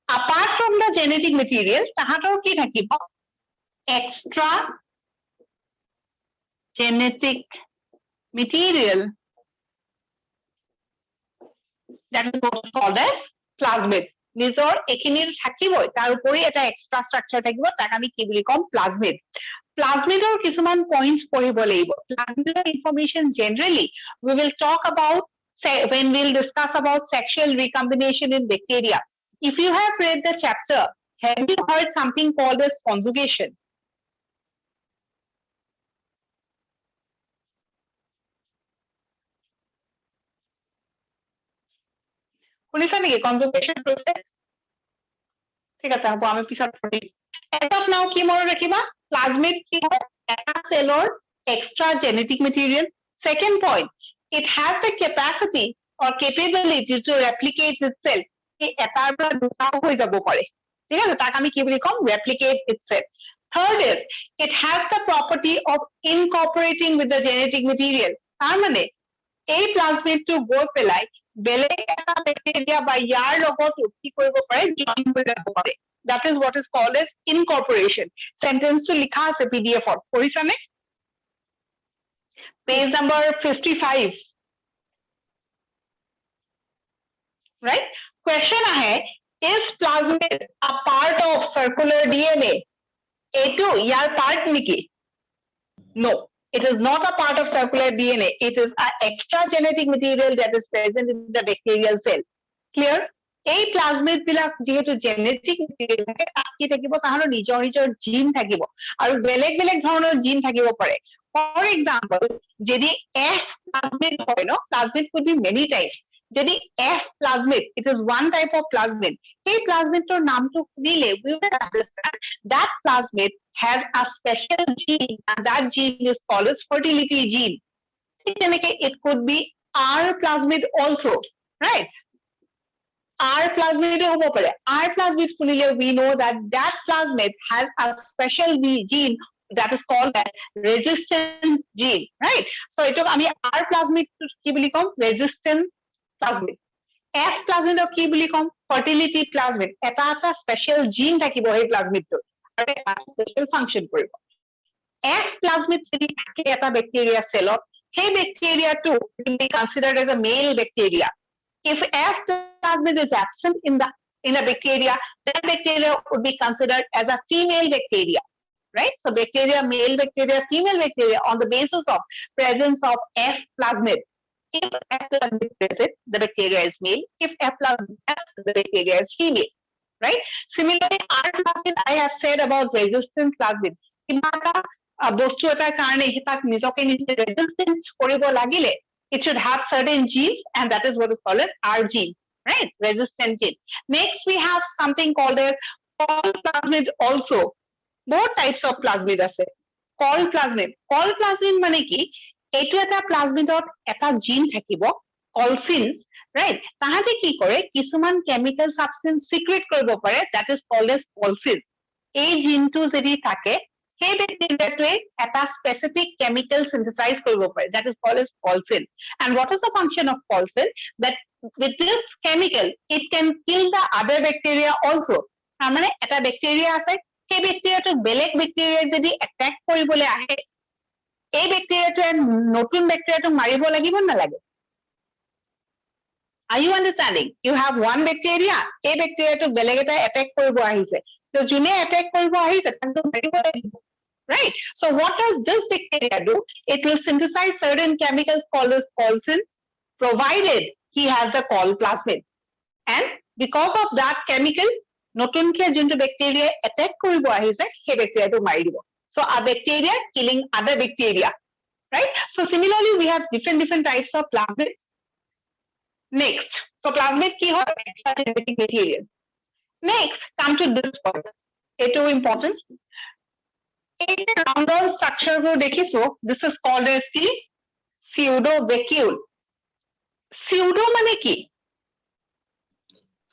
Apart from the genetic material, tahator ki thakibo extra genetic material that is called as plasmid. Nizor ekinir thakiboi tar upori eta extra structure thakibo tak ami ki boli kom plasmid. Plasmid or kisuman points পঢ়িব লাগিব. Plasmid information generally we will talk about when we'll discuss about sexual recombination in bacteria. If you have read the chapter, have you heard something called as conjugation? শুনিছা নেকি conjugation process? ঠিক আছে হ'ব আমি পিছত পঢ়িম। As of now কি মনত ৰাখিবা plasmid কি হয় এটা cellৰ extra genetic material. Second point, it has the capacity or capability to replicate itself. এটাৰ পৰা দুটাও হৈ যাব পাৰে ঠিক আছে তাক আমি কি বুলি কম replicate itself. Third is it has the property of incorporating with the genetic material. তাৰ মানে এই plasmid টো গৈ পেলাই বেলেগ এটা bacteria বা ইয়াৰ লগত কি কৰিব পাৰে join হৈ যাব পাৰে. That is what is called as incorporation. Sentence to likha ase PDF or porisane page number 55, right? Question ahe, is plasmid a part of circular DNA? Etu yar part niki? No, It is not a part of circular DNA. It is an extra genetic material that is present in the bacterial cell. Clear? এই plasmid বিলাক যেহেতু genetic material থাকে তাত কি থাকিব তাহাঁতৰ নিজৰ নিজৰ জিন থাকিব আৰু বেলেগ বেলেগ ধৰণৰ জিন থাকিব পাৰে ফৰ এক্সাম্পল যদি F প্লাজমিড হয় ন plasmid could be many types যদি F plasmid it is one type of plasmid এই প্লাজমিডৰ নামটো শুনিলে we will understand that plasmid has a special gene and that gene is called as fertility gene ঠিক তেনেকে it could be R plasmid also right R plasmid hobo pare R plasmid শুনিলে we know that that plasmid has a special gene that is called as resistant gene right so etok ami R plasmid ki boli kom resistant plasmid F plasmid ki boli kom fertility plasmid eta special gene thakibo ei plasmid to aru eta special function koribo F plasmid jodi thake eta bacteria cell hey bacteria to will be considered as a male bacteria if F plasmid is absent in a bacteria that bacteria would be considered as a female bacteria right so bacteria male bacteria female bacteria on the basis of presence of F plasmid if F plasmid is present the bacteria is male if F plasmid is absent the bacteria is female right similarly R plasmid I have said about resistant plasmid kimata bostu etar karone hitak nijoke nije resistant koribo lagile it should have certain genes and that is what is called as R gene right resistant gene next we have something called as col plasmid also both types of plasmid ase col plasmid mane ki etu eta plasmidot eta gene thakibo colsins right tahate ki kore kisuman chemical substance secrete koribo pare that is called as colsins ei gene tu jodi thake hey bacteria eta specific chemical synthesize koribo pare that is called as colsin and what is the function of colsin that with this chemical it can kill the other bacteria also amane eta bacteria ase hey bacteria to beleg bacteria jodi attack koribole ahe ei bacteria to notun bacteria to maribo lagibo na lage are you understanding you have one bacteria ei bacteria to beleg eta attack koribo ahise so june attack koribo ahise tanto maribo lagibo right so what does this bacteria do it will synthesize certain chemicals called as colsin provided he has the col plasmid and because of that chemical notun ke jintu bacteria attack koribo ahise he bacteria to mari dibo so a bacteria killing other bacteria right so similarly we have different types of plasmids next so plasmid ki hoy extra genetic material next come to this part it is important a round structure ko dekhiso this is called as the pseudo vacuole pseudo mane ki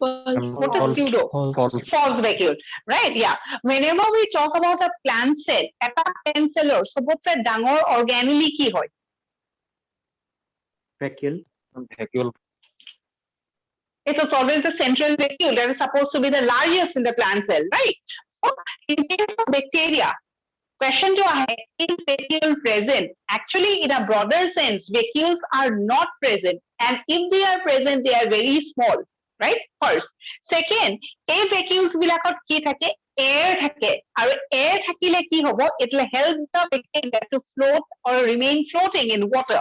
what is pseudo false vacuole right yeah whenever we talk about a plant cell eta plant cell or sobotse dangor organelle ki hoy vacuole vacuole it is always the central vacuole that is supposed to be the largest in the plant cell right so in case of bacteria question to is vacuole present actually in a broader sense vacuoles are not present and if they are present they are very small right first second a vacuoles bilakot ki thake air thake aru air thakile ki hobo it will help the bacteria to float or remain floating in water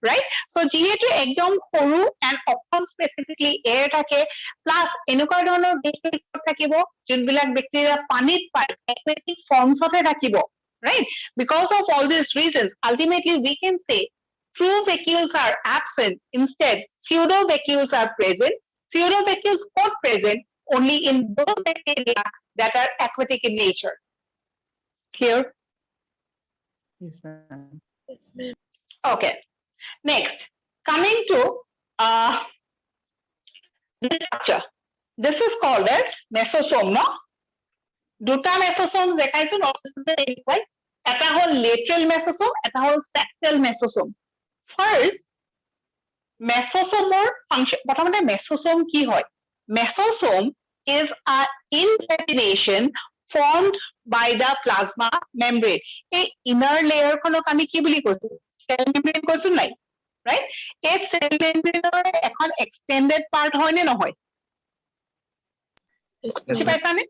right so jehetu ekdom horu and often specifically air thake plus enuka dhoronor bacteria thakibo jun bilak bacteria panit pai aquatic forms hote thakibo right because of all these reasons ultimately we can say true vacuoles are absent instead pseudo vacuoles are present pseudo vacuoles are present only in those bacteria that are aquatic in nature clear yes ma'am okay next coming to this structure this is called as mesosome no দুটা মেসোসোম দেখাইছো নটিসে দেখুৱাই এটা হল lateral mesosome এটা হল septal mesosome first mesosome function প্ৰথমতে mesosome কি হয় mesosome is a incatenation formed by the plasma membrane এই inner layer খনক আমি কি বুলি কৈছো cell membrane কৈছো নাই right এই cell membrane এখন extended part হয় নে নহয় বুজি পাইছানে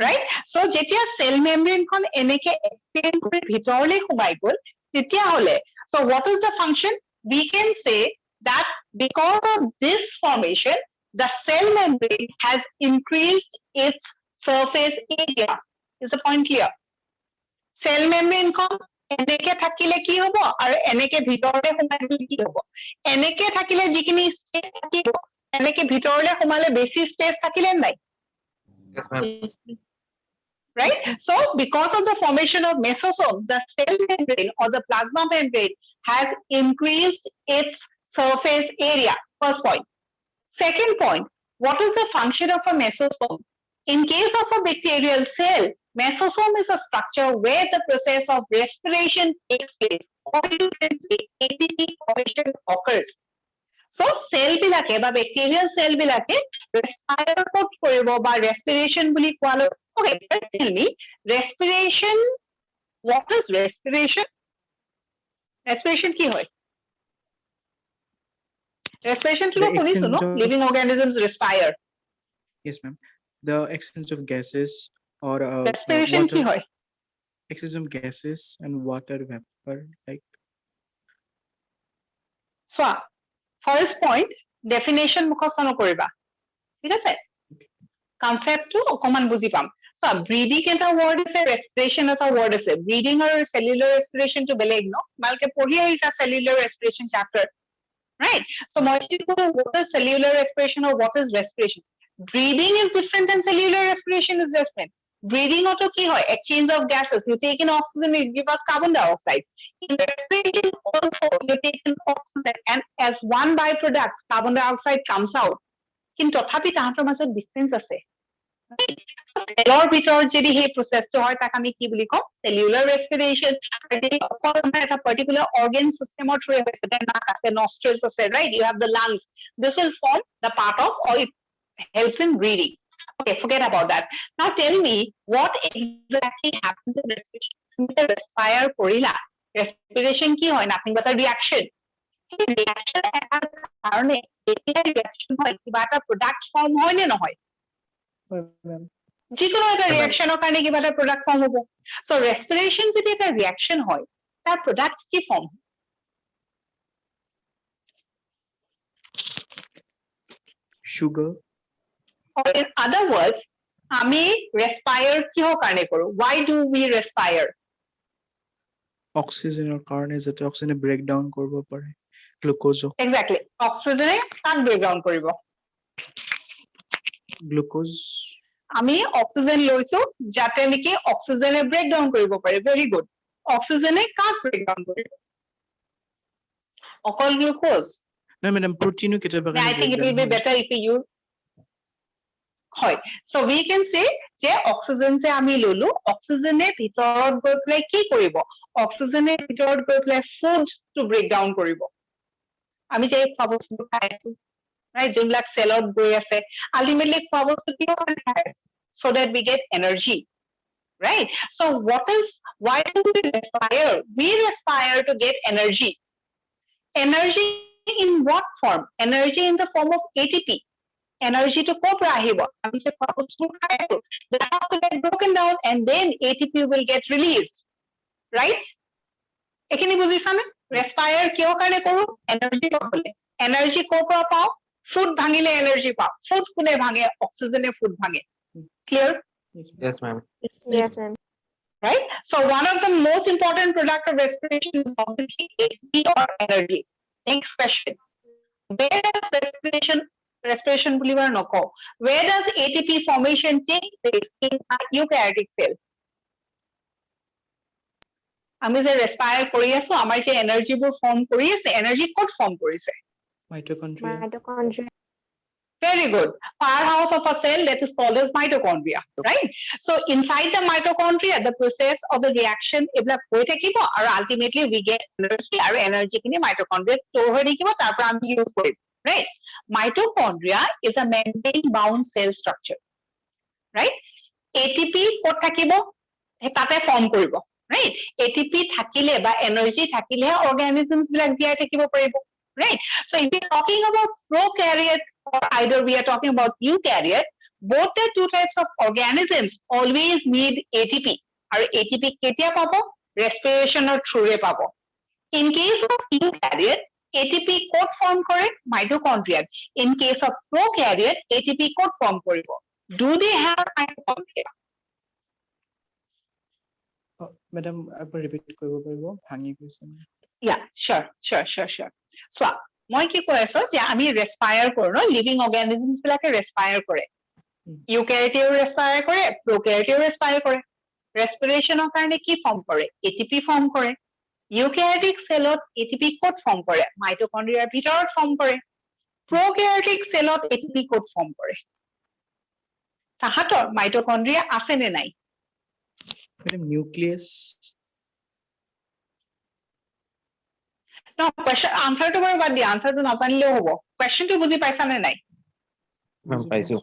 right so jetia cell membrane kon eneke extend kori bhitorle khumai gol তেতিয়াহ'লে so what is the function? We can say that because of this formation the cell membrane has increased its surface area. Is the point clear? Cell membrane খন এনেকে থাকিলে কি হ'ব আৰু এনেকে ভিতৰতে সোমালে কি হ'ব এনেকে থাকিলে যিখিনি স্পেচ থাকিব এনেকে ভিতৰলে সোমালে বেছি স্পেচ থাকিলে নাই Yes, ma'am. right so because of the formation of mesosome the cell membrane or the plasma membrane has increased its surface area. First point. Second point, what is the function of a mesosome? In case of a bacterial cell, mesosome is a structure where the process of respiration takes place, or you can say ATP formation occurs. So cell bilake ba bacterial cell bilake respire koribo ba respiration buli koalo. Okay, tell me respiration. What is respiration? Respiration ki hoy? Respiration to The police, no? exchange of- Living organisms respire. Yes, ma'am. The exchange of gases or Respiration ki water, hoy? exchange of gases and water vapor, like So, first point, definition মুখস্থ নকৰিবা ঠিক আছে concept টো অকমান বুজি পাম so breathing এটা word আছে respiration এটা word আছে breathing আৰু cellular respiration টো বেলেগ ন ভালকে পঢ়ি আহিছা cellular respiration chapter right so মই যদি কওঁ what is cellular respiration or what is respiration breathing is different and cellular respiration is different breathing auto কি হয় exchange of gases you take in oxygen you give out carbon dioxide in respiration also you take in oxygen and as one byproduct carbon dioxide comes out কিন্তু তথাপি তাহাঁতৰ মাজত difference আছে সেলৰ ভিতৰত যদি সেই প্ৰচেছটো হয় তাক আমি কি বুলি কওঁ cellular respiration যদি অকল আমাৰ এটা particular organ system ৰ থ্ৰু হৈছে then নাক আছে nostrils আছে right you have the lungs this will form the part of or it helps in breathing okay forget about that now tell me what exactly happens in respiration respire কৰিলা respiration কি হয় nothing but a reaction reaction এটাৰ কাৰণে যেতিয়া reaction হয় কিবা এটা product form হয় নে নহয় যিকোনো এটা ৰিয়েকশ্যনৰ কাৰণে কিবা এটা প্ৰডাক্ট ফৰ্ম হ'ব সো ৰেসপিৰেশন যদি এটা ৰিয়েকশ্যন হয় তাৰ প্ৰডাক্ট কি form sugar, or in other words আমি ৰেসপায়াৰ কিহৰ কাৰণে কৰো why do we respire oxygen or কাৰণে যাতে oxygen break down কৰিব পাৰে glucose exactly অক্সিজেনে কাক ব্ৰেক ডাউন কৰিব glucose আমি অক্সিজেন লৈছো যাতে নেকি অক্সিজেনে ব্ৰেক ডাউন কৰিব পাৰে ভেৰি গুড অক্সিজেনে কাক ব্ৰেক ডাউন কৰিব অকল গ্লুকোজ no madam protein কেতিয়াবা I think it will be better if we use হয় so we can say যে অক্সিজেন যে আমি ললো অক্সিজেনে ভিতৰত গৈ পেলাই কি কৰিব অক্সিজেনে ভিতৰত গৈ পেলাই ফুড টু ব্ৰেক ডাউন কৰিব আমি যে খোৱা বস্তু খাই আছো right যোনবিলাক চেলত গৈ আছে ultimately খোৱা বস্তু কিহৰ কাৰণে খাই আছো so that we get energy right so why do we respire to get energy in what form energy in the form of ATP energy to কৰ পৰা আহিব আমি যে খোৱা বস্তু খাই আছো that has to get broken down and then ATP will get released right এখিনি বুজিছানে respire কিহৰ কাৰণে কৰো energy পাবলে energy কৰ পৰা পাও food ভাঙিলে energy পাও food কোনে ভাঙে অক্সিজেনে food ভাঙে clear Yes, ma'am. Yes, ma'am. right so one of the most important product of respiration is obviously ATP or energy next question where does respiration বুলিবাৰ নকওঁ where does ATP formation take place in a eukaryotic cell আমি যে ৰেসপায়াৰ কৰি আছো আমাৰ যে এনাৰ্জিবোৰ form কৰি আছে energy ক'ত ফৰ্ম কৰিছে mitochondria Mitochondria. very good powerhouse of a cell that is called as mitochondria right so inside the mitochondria the process of the reaction ebla হৈ থাকিব আৰু ultimately we get energy আৰু energy খিনি mitochondria store হৈ থাকিব তাৰ পৰা আমি use Karim right mitochondria is a membrane bound cell structure right ATP ক'ত থাকিব তাতে ফৰ্ম কৰিব right ATP থাকিলে বা energy থাকিলে organisms বিলাক জীয়াই থাকিব পাৰিব right so if we are talking about prokaryote or either we are talking about eukaryote both the two types of organisms always need ATP আৰু ATP কেতিয়া পাব respiration or through পাব In case of eukaryote, ATP ক'ত form কৰে? Mitochondria. In case of prokaryote, ATP ক'ত form কৰিব? Do they have mitochondria? Madam একবাৰ repeat কৰিব পাৰিব ভাঙি গৈছে Yeah, sure. So, মই কি কৈ আছো যে আমি ৰেস্পায়াৰ কৰো ন লিভিং অৰ্গানিজমছ বিলাকে ৰেস্পায়াৰ কৰে ইউক্যাৰিঅটেও ৰেস্পায়াৰ কৰে প্ৰক্যাৰিঅটেও ৰেস্পায়াৰ কৰে ৰেস্পিৰেচনৰ কাৰণে কি ফৰ্ম কৰে এটিপি ফৰ্ম কৰে ইউক্যাৰিঅটিক সেলত এটিপি ক'ত ফৰ্ম কৰে মাইটোকন্ড্ৰিয়াৰ ভিতৰত ফৰ্ম কৰে প্ৰক্যাৰিঅটিক সেলত এটিপি ক'ত ফৰ্ম কৰে তাহাঁতৰ মাইটোকন্ড্ৰিয়া আছে নে নাই madam nucleus No, question answer to বাৰু বাদ দিয়া answer to নাজানিলেও হ'ব question to বুজি পাইছা নে নাই মেম পাইছো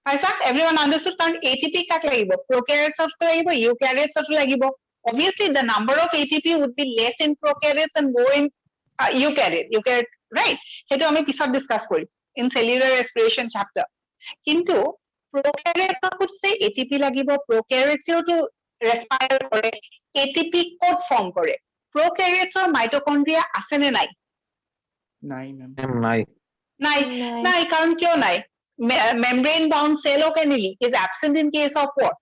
পাইছা everyone understood কাৰণ ATP কাক লাগিব prokaryotes লাগিব eukaryotes লাগিব obviously the number of ATP would be less in prokaryotes and more in eukaryote right সেইটো আমি পিছত discuss Karim in cellular respiration chapter কিন্তু prokaryotes ATP লাগিব prokaryotes to respire কৰে ATP ক'ত ফৰ্ম কৰে prokaryotes mitochondria আছে নে নাই নাই মেম মেম নাই নাই কাৰণ কিয় নাই membrane bound cell organelle is absent in case of what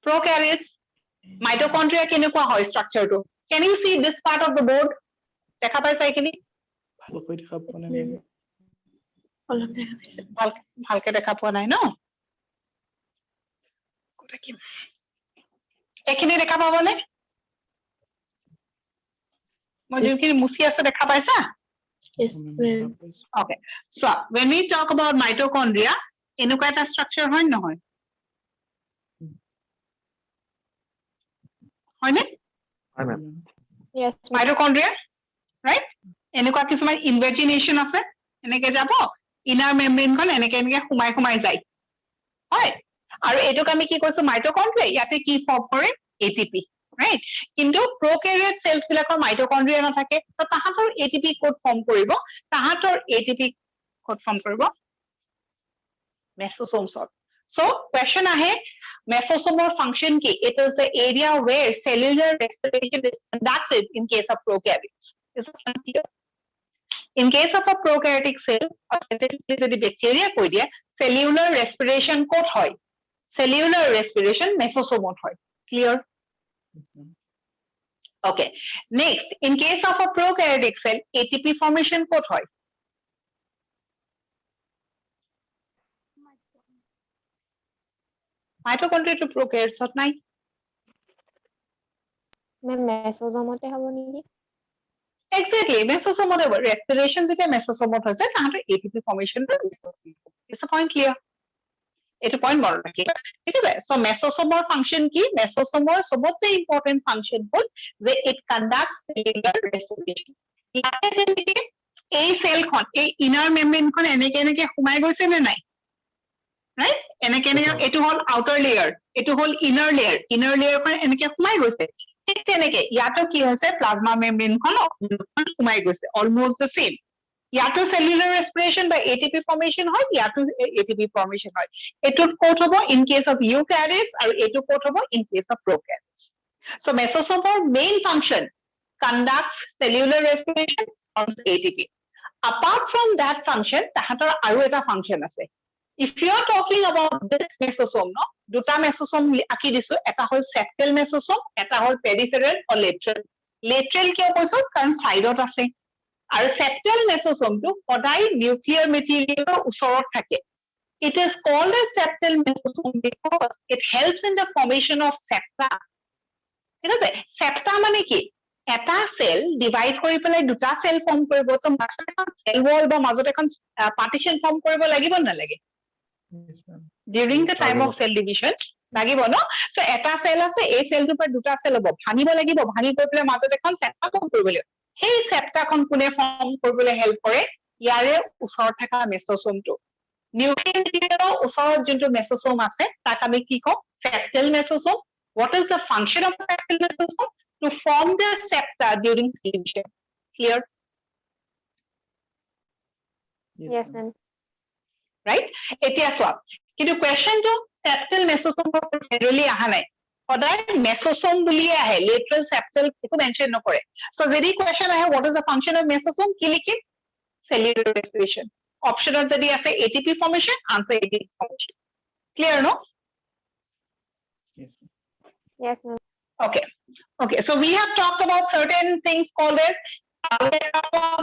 prokaryotes mitochondria কেনেকুৱা হয় structure to can you see this part of the board দেখা পাইছা এইখিনি ভালকৈ দেখা পোৱা নাই মেম ভালকে দেখা পোৱা নাই ন এইখিনি দেখা পাবনে মই যোনখিনি মুছি আছে দেখা পাইছা Yes, ma'am. okay so when we talk about mitochondria এনেকুৱা এটা structure হয় নহয় হয়নে হয় মেম Yes, ma'am. mitochondria right এনেকুৱা কিছুমান invagination আছে এনেকে যাব inner membrane খন এনেকে সোমাই যায় হয় আৰু এটোক আমি কি কৈছো mitochondria ইয়াতে কি ফৰ্ম কৰে ATP right কিন্তু prokaryote cells বিলাকৰ mitochondria নাথাকে তো তাহাঁতৰ ATP ক'ত ফৰ্ম কৰিব তাহাঁতৰ ATP ক'ত ফৰ্ম কৰিব mesosomes so question ahe mesosome function ki it is the area where cellular respiration is conducted in case of prokaryotes is it clear in case of a prokaryotic cell or the bacteria কৈ দিয়ে cellular respiration ক'ত হয় cellular respiration mesosome হয় clear okay next in case of a prokaryotic cell ATP formation ক'ত হয় mitochondria to prokaryotes হত নাই Ma'am, mesosome হব নেকি? exactly mesosome হ'ব respiration যেতিয়া mesosome হৈছে তাহাঁতৰ ATP formation to is a point clear এইটো point মনত ৰাখিবা ঠিক আছে so mesosome function কি mesosome সবতছে important function হ'ল যে it conducts cellular respiration ইয়াতে যেনেকে এই সেলখন এই inner membrane খন এনেকে সোমাই গৈছে নে নাই right এনেকে এটো হল outer layer এটো হল inner layer খন এনেকে সোমাই গৈছে ঠিক তেনেকে ইয়াতো কি হৈছে plasma membrane খন সোমাই গৈছে almost the same ইয়াতো cellular respiration by ATP formation হয় ইয়াতো ATP formation হয় এটো ক'ত হ'ব in case of eukaryotes আৰু এটো ক'ত হ'ব in case of prokaryotes so mesosome main function conducts cellular respiration on ATP apart from that function তাহাঁতৰ আৰু এটা function আছে if you are talking about this mesosome no দুটা mesosome আকি দিছো এটা হল septal mesosome এটা হল peripheral or lateral কিয় কৈছো কাৰণ সাইডত আছে আৰু septal mesosome টো সদায় nuclear material ওচৰত থাকে it is called as septal mesosome because it helps in the formation of septa ঠিক আছে septa মানে কি এটা সেল ডিভাইড কৰি পেলাই দুটা সেল ফৰ্ম কৰিব তো মাজত এখন সেল ওয়াল বা মাজত এখন পাৰ্টিশন ফৰ্ম কৰিব লাগিব না লাগে during the time of cell division লাগিব ন so এটা সেল আছে এই সেলটোৰ পৰা দুটা সেল হ'ব ভাঙিব লাগিব ভাঙি কৰি পেলাই মাজত এখন সেপ্টা ফৰ্ম কৰিব লাগিব সেই সেপ্টাখন কোনে ফৰ্ম কৰিবলৈ হেল্প কৰে ইয়াৰে ওচৰত থকা মেসোসোমটো নিউক্লিয়াৰ ওচৰত যোনটো মেসোসোম আছে তাক আমি কি কওঁ septal mesosome what is the function of the septal mesosome to form the septa during cell division clear Yes, ma'am. right এতিয়া চোৱা কিন্তু question টো septal mesosome generally আহা নাই সদায় মেসোসোম বুলিয়ে আহে lateral septal একো মেনশন নকৰে so যদি question আহে what is the function of mesosome কি লিখিম cellular respiration optional যদি আছে ATP formation answer ATP formation clear no Yes. Yes, ma'am. Okay so we have talked about certain things called as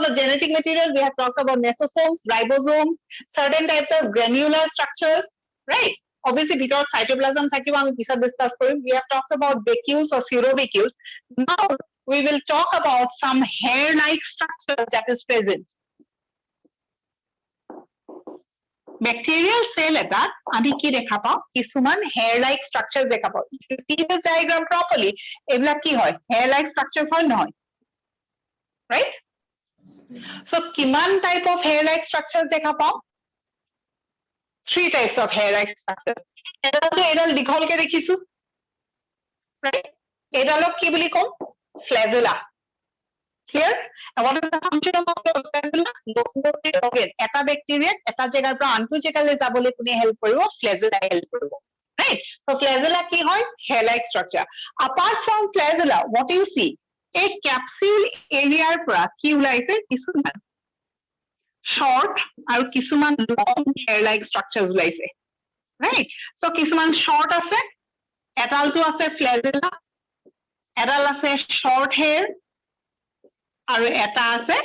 the genetic material we have talked about mesosomes ribosomes certain types of granular structures right obviously ভিতৰত cytoplasm থাকিব আমি পিছত discuss Karim we have talked about vacuoles or pseudovacuoles now we will talk about some hair like structures that is present bacterial cell এটাত আমি কি দেখা পাওঁ কিছুমান hair like structures দেখা পাওঁ if you see this diagram properly এইবিলাক কি হয় hair like structures হয় নহয় right so কিমান type of hair like structures দেখা পাওঁ three types of hair like structures এডালটো এডাল দীঘলকে দেখিছো right এডালক কি বুলি কম flagella clear and what is the function of flagella locomotive organ এটা bacteria এটা জায়গাৰ পৰা আনটো জায়গালৈ যাবলৈ কোনে help কৰিব flagella help কৰিব right so flagella কি হয় hair like structure apart from flagella what you see a capsule area পৰা কি ওলাইছে কিছুমান short আৰু কিছুমান long hair like structures ওলাইছে right so কিছুমান short আছে এডালটো আছে flagella এডাল আছে short hair আৰু এটা আছে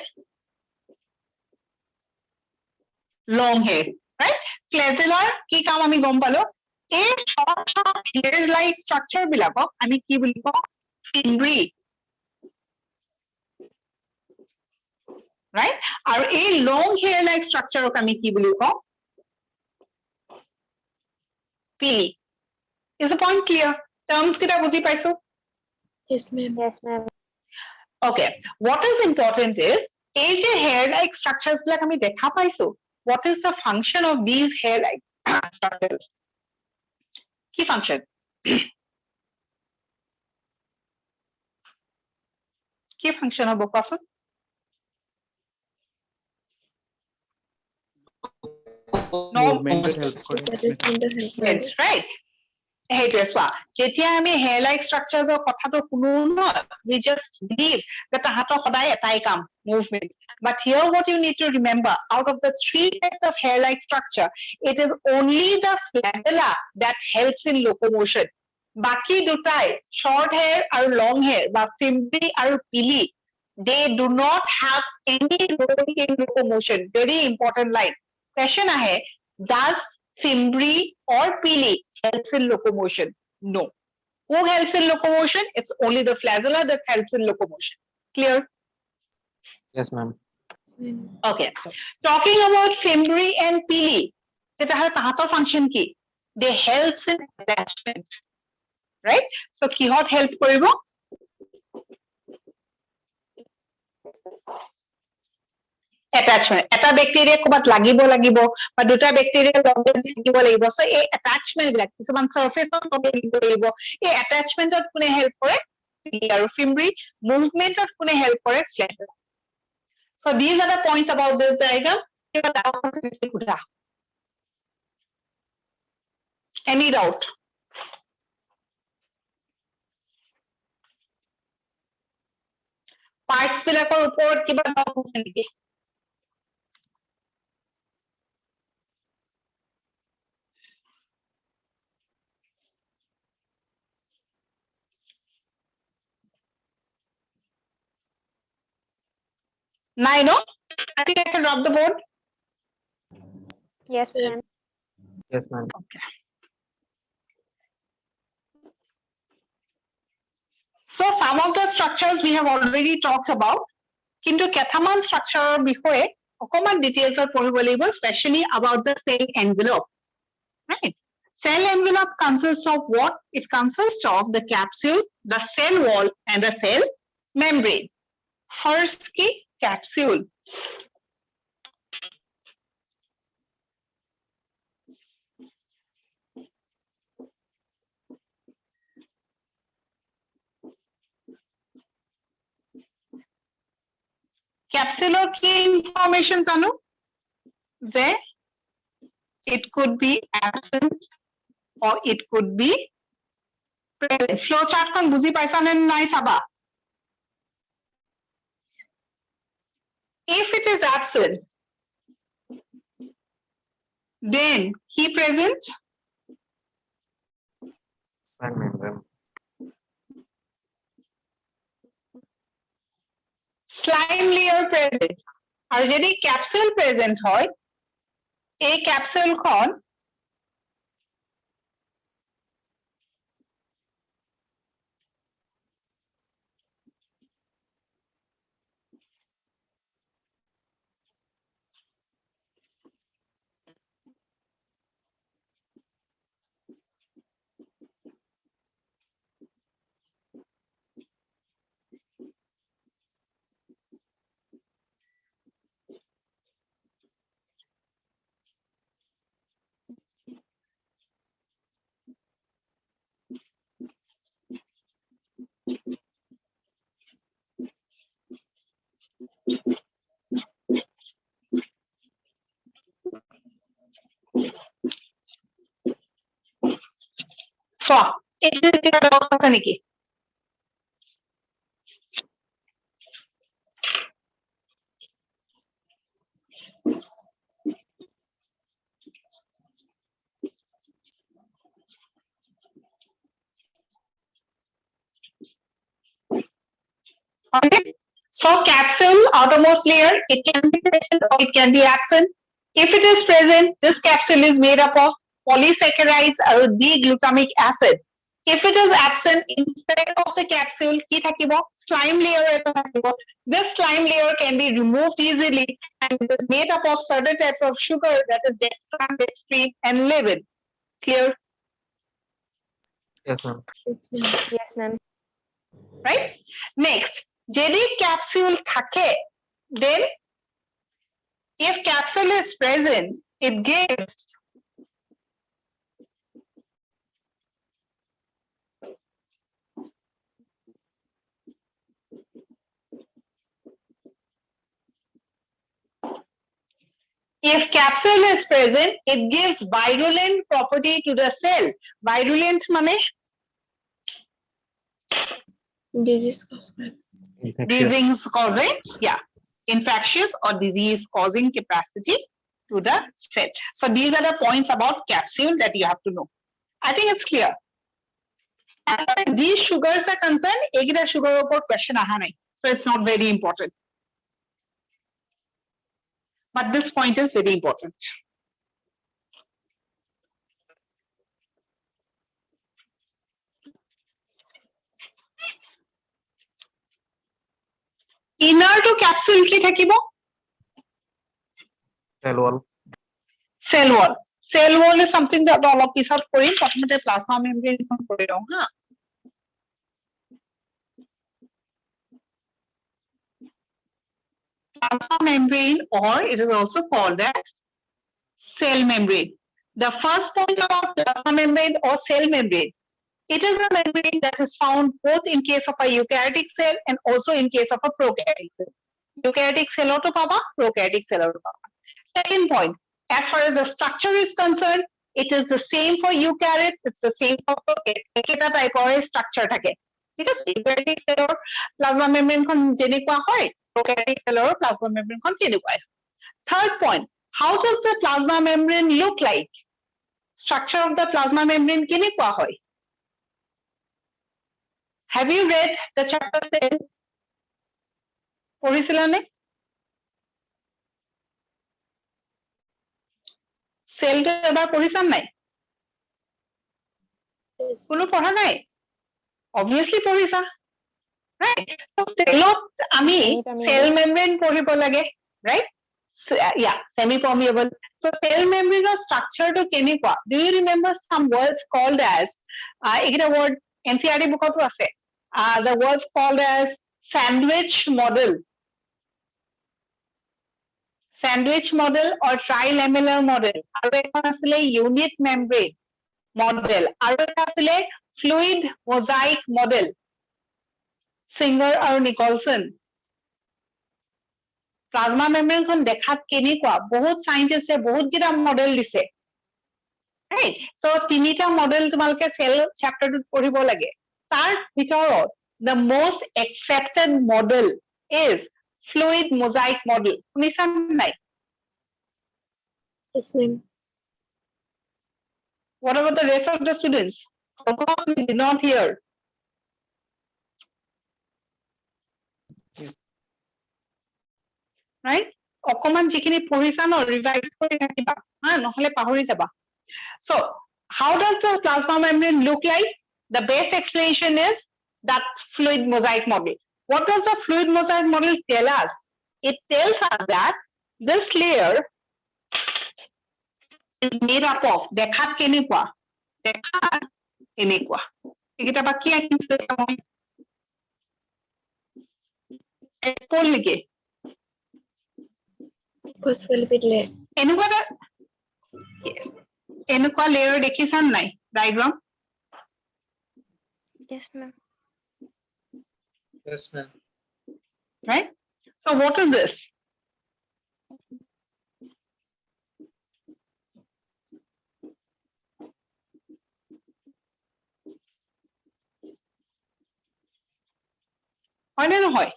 long hair right flagella কি কাম আমি গম পালো এই short hair like structure বিলাকক আমি কি বুলি কওঁ fimbriae right আৰু এই long hair like structure ক আমি কি বুলি কওঁ pili is the point clear terms kita বুজি পাইছো Yes, ma'am. Yes, ma'am. okay what is important is এই যে hair like structures বিলাক আমি দেখা পাইছো what is the function of these hair like structures কি function কি function হ'ব কোৱাচোন Movement help কৰে That's right সেইটোৱে চোৱা যেতিয়া আমি hair like structures ৰ কথাটো শুনো ন we just believe যে তাহাঁতৰ সদায় এটাই কাম movement but here what you need to remember out of the three types of hair like structure it is only the flagella that helps in locomotion বাকি দুটাই short hair আৰু long hair বা fimbriae আৰু pili they do not have any role in locomotion very important line question ahe does fimbriae or pili helps in locomotion no who helps in locomotion it's only the flagella that helps in locomotion clear Yes, ma'am. okay talking about fimbriae and pili তেতিয়াহ'লে তাহাঁতৰ function কি they helps in attachment right so কিহত help কৰিব attachment এটা bacteria ক'বাত লাগিব বা দুটা bacteria লগত থাকিব লাগিব so এই attachment বিলাক কিছুমান surface ত লাগিব এই attachment ত কোনে help কৰে pili আৰু fimbriae movement ত কোনে help কৰে flagella so these are the points about this diagram any doubt parts বিলাকৰ ওপৰত কিবা doubt আছে নেকি নাই no I think I can drop the board Yes, ma'am. Yes, ma'am. okay so some of the structures we have already talked about কিন্তু কেইটামান structure বিষয়ে অকমান details পঢ়িব লাগিব especially about the cell envelope right cell envelope consists of what it consists of the capsule the cell wall and the cell membrane first ki capsule capsule কি information জানো যে it could be absent or it could be present. Flow chart খন বুজি পাইছা নে নাই চাবা if it is absent then he present Fine, ma'am. slime layer present আর যদি capsule present হয় এই capsule খন চোৱা এইটো কিবা ব্যৱস্থা আছে নেকি Okay. So capsule, outermost layer, it can be present or it can be absent. If it is present, this capsule is made up of polysaccharides or D-glutamic acid. If it is absent, instead of the capsule, কি থাকিব? Slime layer এটা থাকিব. This slime layer can be removed easily and it is made up of certain types of sugar that is dextran, dextrine, and levin. Clear? Yes, ma'am. Yes, ma'am. Right? Next, যদি capsule থাকে, then if capsule is present, it gives if capsule is present, it gives virulent property to the cell. Virulent মানে disease cause করে। disease causing, yeah, infectious or disease causing capacity to the cell. So these are the points about capsule that you have to know. I think it's clear. As far as these sugars are concerned, egida sugar upor question aha nai. So it's not very important. But this point is very important. Inner to capsule ki thakibo? Cell wall. Cell wall. Cell wall is something that all of us are going to plasma membrane kore rahu ha. Plasma membrane, or it is also called as cell membrane. The first point about plasma membrane or cell membrane, it is a membrane that is found both in case of a eukaryotic cell and also in case of a prokaryotic cell. Eukaryotic cell auto papa, prokaryotic cell auto papa. Second point, as far as the structure is concerned, it is the same for eukaryote, it's the same for prokaryote. Eketa type or structure thake. Because eukaryotic cell or plasma membrane kon jenekwa hoy, prokaryotic cell or plasma membrane kon jenekwa. Third point, how does the plasma membrane look like? Structure of the plasma membrane kenekwa hoy? Have you read the chapter cell? পঢ়িছিলানে? Cell টো এবাৰ পঢ়িছান নাই? কোনো পঢ়া নাই? Obviously পঢ়িছা. Right? So cellত আমি cell membrane পঢ়িব লাগে, right? Yeah, semi-permeable. So cell membrane structure to কেনেকুৱা? Do you remember some words called as এইকেইটা word NCERT bookতো আছে. The words called as sandwich model. Sandwich model or trilamellar model. আৰু এখন আছিলে unit membrane model. আৰু এটা আছিলে fluid mosaic model. Singer আৰু Nicholson. Plasma membrane খন দেখাত কেনেকুৱা? বহুত scientist বহুত কেইটা model দিছে. right? So tinita model তোমালোকে cell chapter টোত পঢ়িব লাগে তাৰ ভিতৰত the most accepted model is fluid mosaic model শুনিছা নাই? Yes, ma'am. What about the rest of the students? How come you did not hear? Yes. Right? অকমান যিখিনি পঢ়িছা ন ৰিভাইজ কৰি ৰাখিবা হা নহলে পাহৰি যাবা so how does the plasma membrane look like the best explanation is that fluid mosaic model what does the fluid mosaic model tell us it tells us that this layer is made up of দেখাত কেনেকুৱা দেখাত এনেকুৱা এইকেইটা বা কি আঁকিছে মই পঢ়িলিকে Phospholipid layer. এনেকুৱা এটা yes. এনেকুৱা layer দেখিছা নাই diagram Yes, ma'am. Yes, ma'am. right so what is this হয় নে নহয়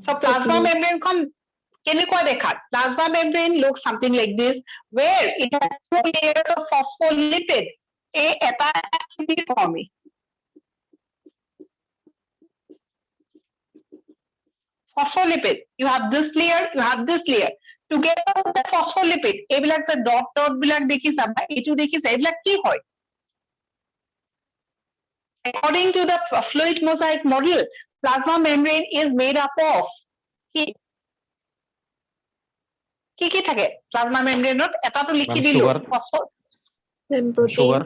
so plasma membrane খন কেনেকুৱা দেখাত plasma membrane looks something like this where it has two layers of phospholipid এই এটা কি কম phospholipid you have this layer you have this layer together with the phospholipid এইবিলাক যে dot dot বিলাক দেখিছা বা এইটো দেখিছা এইবিলাক কি হয় according to the fluid mosaic model plasma membrane is made up of কি কি থাকে plasma membrane ত এটাটো লিখি Ma'am, দিলো sugar. Ma'am, protein. sugar,